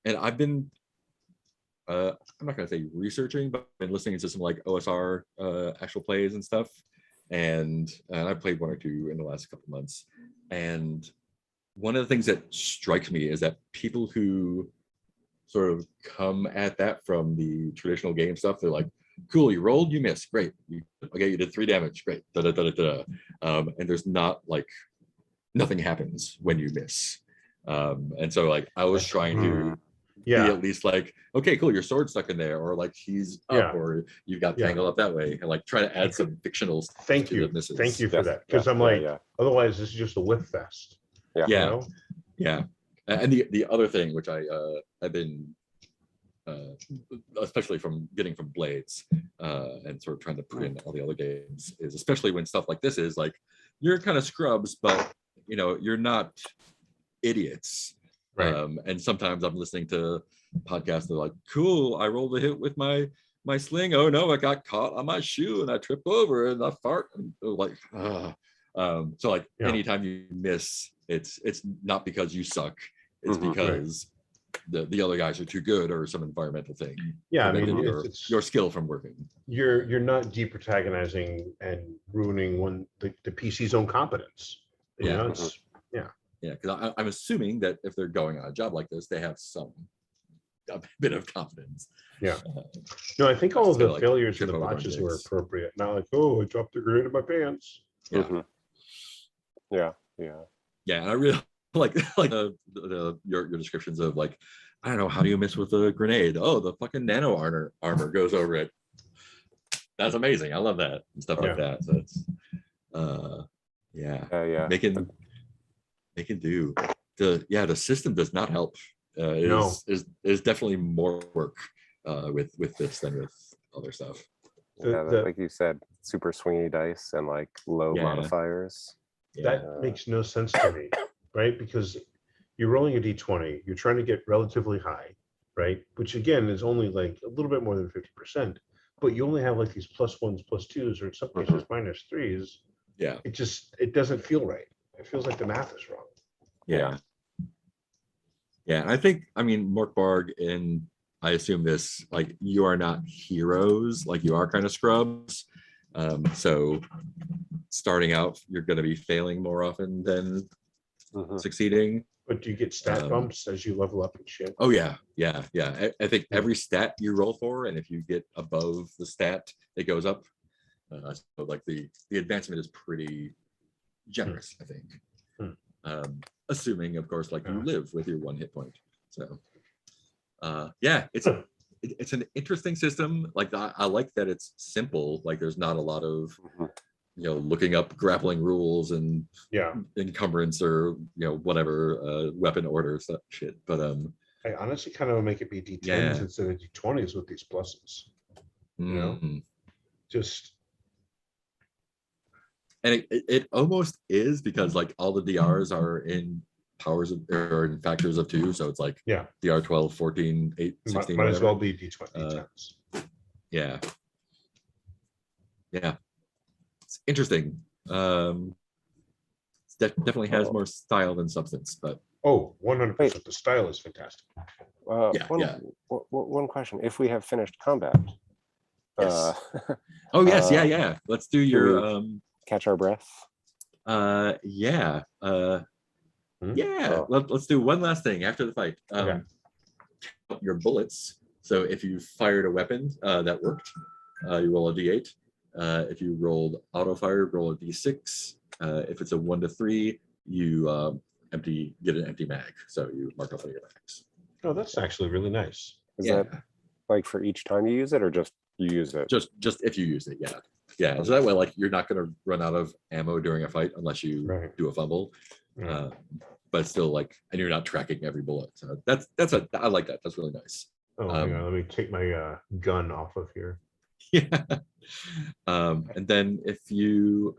And I've been I'm not gonna say researching, but I've been listening to some like OSR actual plays and stuff. And I played one or two in the last couple months. And one of the things that strikes me is that people who sort of come at that from the traditional game stuff, they're like, cool, you rolled, you missed, great. Okay, you did 3 damage, great. And there's not like, nothing happens when you miss. And so like I was trying to be at least like, okay, cool, your sword's stuck in there, or like he's up, or you got tangled up that way, and like try to add some fictional stuff. Thank you for that, because I'm like, otherwise this is just a whiff fest. Yeah. And the other thing which I've been especially from getting from Blades and sort of trying to put in all the other games, is especially when stuff like this is like, you're kind of scrubs, but you know, you're not idiots. Right. And sometimes I'm listening to podcasts, they're like, cool, I rolled a hit with my sling, oh no, I got caught on my shoe and I tripped over and I fart, and like so like anytime you miss, it's not because you suck, it's because the other guys are too good, or some environmental thing. I mean, your skill from working. You're not deprotagonizing and ruining the PC's own competence. You know, it's because I'm assuming that if they're going on a job like this, they have a bit of confidence. No, I think all of the failures and the botches were appropriate. Not like, oh, I dropped the grenade in my pants. And I really like your descriptions of like, I don't know, how do you miss with a grenade? Oh, the fucking nano armor goes over it. That's amazing. I love that and stuff like that. So it's making do. The system does not help. Is definitely more work with this than with other stuff. Like you said, super swingy dice and like low modifiers. That makes no sense to me, right? Because you're rolling a d20, you're trying to get relatively high, right? Which again is only like a little bit more than 50%, but you only have like these +1s, +2s, or in some cases -3s. It doesn't feel right. It feels like the math is wrong. I think, I mean, Mork Borg, and I assume this, like, you are not heroes, like you are kind of scrubs. So starting out, you're going to be failing more often than succeeding. But do you get stat bumps as you level up and shit? Oh yeah. I think every stat you roll for, and if you get above the stat, it goes up. So like the advancement is pretty generous, I think. Assuming, of course, like you live with your 1 hit point. So it's an interesting system. Like I like that it's simple. Like there's not a lot of looking up grappling rules and encumbrance, or whatever weapon order stuff shit. But I honestly kind of want to make it be D10s instead of D20s with these pluses. Just. And it almost is, because like all the DRs are in powers or in factors of 2, so it's like DR 12, 14, 8, 16. Might as well be D20. It's interesting. Definitely has more style than substance, but 100%. The style is fantastic. One question: if we have finished combat, let's do your catch our breath. Let's do one last thing after the fight. Your bullets. So if you fired a weapon that worked, you roll a d8. If you rolled auto fire, roll a d6. If it's a 1 to 3, you get an empty mag. So you mark off one of your mags. Oh, that's actually really nice. Is that like for each time you use it, or just you use it? Just if you use it, So that way, like, you're not going to run out of ammo during a fight unless you do a fumble. But still, like, and you're not tracking every bullet. So I like that. That's really nice. Hang on, let me take my gun off of here. And then if you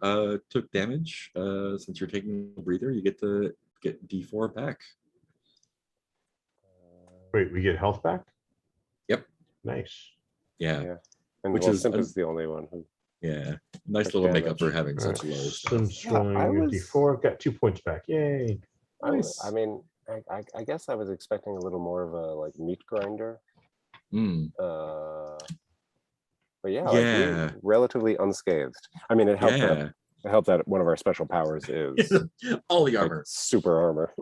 took damage, since you're taking a breather, you get to get D4 back. Wait, we get health back? Nice. Yeah. And Which well, is Simp is the only one who Yeah. Nice took little makeup for damage. having All right, such low stuff. Sim's Yeah, I rolling a was- D4. I've got 2 points back. Yay. I mean, I guess I was expecting a little more of a like meat grinder. Mm. But yeah, like we relatively unscathed. I mean, it helped that one of our special powers is all the like, armor. super armor.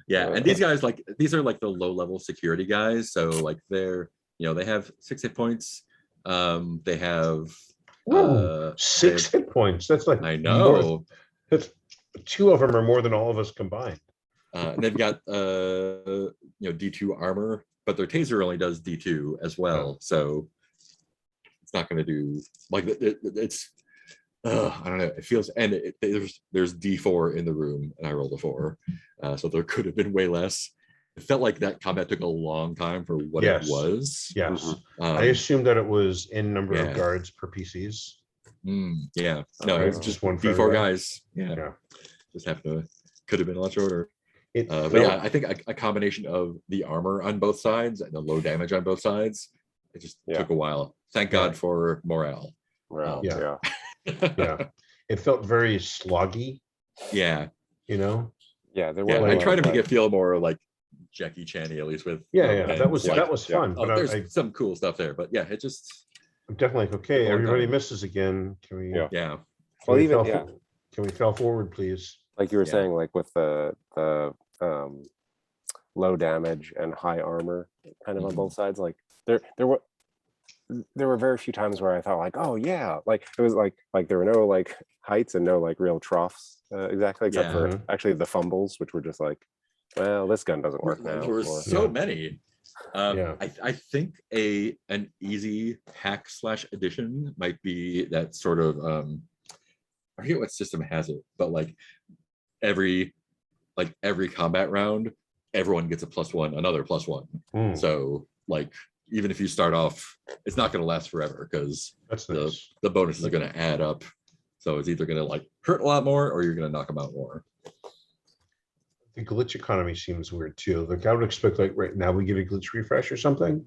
Yeah, and these guys these are like the low level security guys. So like they're they have 6 hit points. They have Woo, 6 hit points. That's like I know. That's 2 of them are more than all of us combined. And they've got D2 armor, but their taser only does D2 as well. So it's not going to do like it's. I don't know. It feels and there's D4 in the room, and I rolled a 4, so there could have been way less. It felt like that combat took a long time for what it was. Yes, I assumed that it was in number of Yeah. guards per PCs. Yeah, no, it's just one for D4 everybody. guys. Yeah, just could have been a lot shorter. It But felt- yeah, I think a combination of the armor on both sides and the low damage on both sides, it just took a while. Thank God for morale. Wow. Yeah. Yeah, it felt very sloggy. Yeah. Yeah, there Yeah, were. I try to make it feel more like Jackie Chan-y, at least with. That was fun. Oh, But there's some cool stuff there, but yeah, it just. I'm definitely like, okay, everybody misses again. Can we? Yeah. Well, even Can we fell forward, please? Like you were saying, like with the low damage and high armor, kind of on both sides. Like there were very few times where I thought like, oh yeah, like it was like there were no like heights and no like real troughs exactly, except for actually the fumbles, which were just like, well, this gun doesn't work now. There were so many. I think an easy hack / addition might be that sort of I forget what system has it, but like every combat round, everyone gets a +1, another +1. So like even if you start off, it's not going to last forever because the bonuses are going to add up. So it's either going to like hurt a lot more or you're going to knock them out more. The glitch economy seems weird too. Like I would expect like right now we get a glitch refresh or something.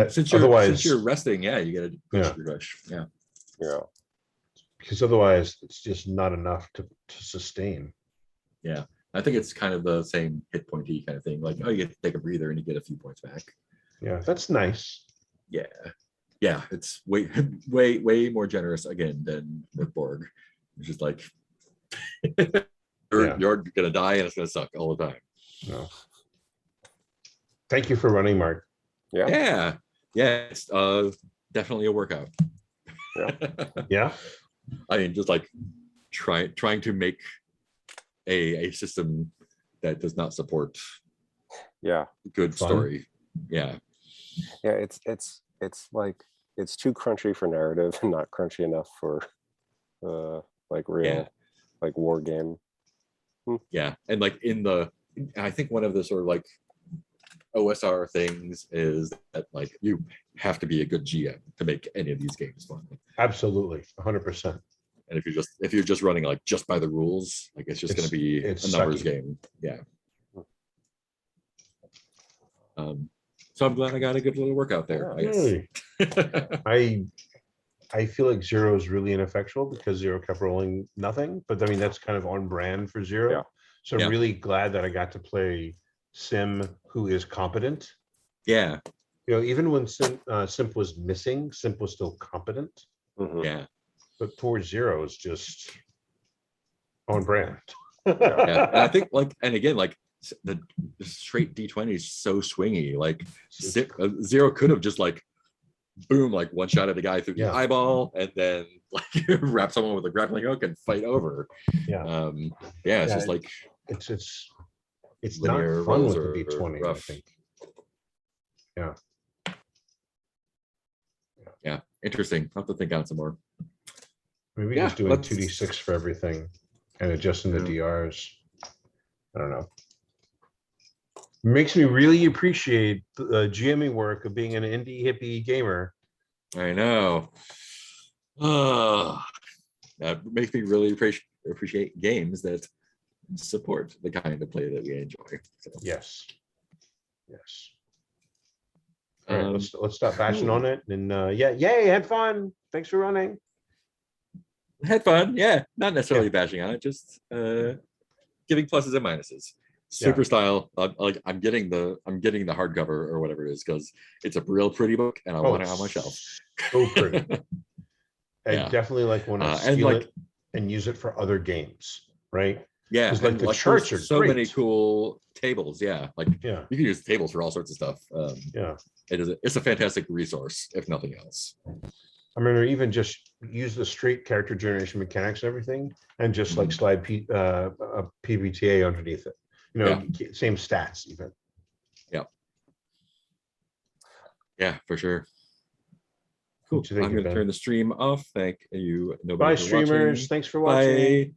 Since you're resting, you get a glitch refresh. Yeah. Because otherwise it's just not enough to sustain. Yeah. I think it's kind of the same hit pointy kind of thing. Like, oh, you get to take a breather and you get a few points back. Yeah, that's nice. Yeah. Yeah, it's way more generous again than with Borg. It's just like you're gonna die and it's gonna suck all the time. No. Thank you for running, Mark. Yeah. It's definitely a workout. Yeah. I mean, just like trying to make a system that does not support good story. Yeah, it's like it's too crunchy for narrative and not crunchy enough for like real like war game. Yeah, and like I think one of the sort of like OSR things is that like you have to be a good GM to make any of these games fun. Absolutely, 100%. And if you're just running like just by the rules, like it's just going to be a numbers game. Yeah. So I'm glad I got a good little workout there. I feel like Zero is really ineffectual because Zero kept rolling nothing. But I mean that's kind of on brand for Zero. Yeah. So I'm really glad that I got to play Sim, who is competent. Yeah. Even when Simp was missing, Simp was still competent. Yeah. But poor Zero is just on brand. And I think and again, the straight D20 is so swingy. Like Zero could have just like boom, like one shot at the guy through the eyeball, and then like wrap someone with a grappling hook and fight over. It's just like it's not fun with the D20. I think. Yeah, interesting. I'll have to think out some more. Maybe just doing 2d6 for everything and adjusting the DRs. I don't know. Makes me really appreciate the GMing work of being an indie hippie gamer. I know. That makes me really appreciate games that support the kind of play that we enjoy. So. Yes. All right, let's stop bashing on it. And yeah, yay, had fun. Thanks for running. Had fun, yeah. Not necessarily bashing on it, just giving pluses and minuses. Super style. I'm getting the hardcover or whatever it is because it's a real pretty book and I want it on my shelf. So pretty. I Yeah. definitely want to steal it and use it for other games, right? Yeah, Because the charts are so great. many cool tables. Yeah, you can use tables for all sorts of stuff. It's a fantastic resource, if nothing else. I remember even just use the straight character generation mechanics and everything, and just slide a PBTA underneath it. Same stats even. Yeah. Yeah, for sure. Cool. I'm going to turn the stream off. Thank you, nobody, bye, for streamers. watching. Thanks for watching. Bye.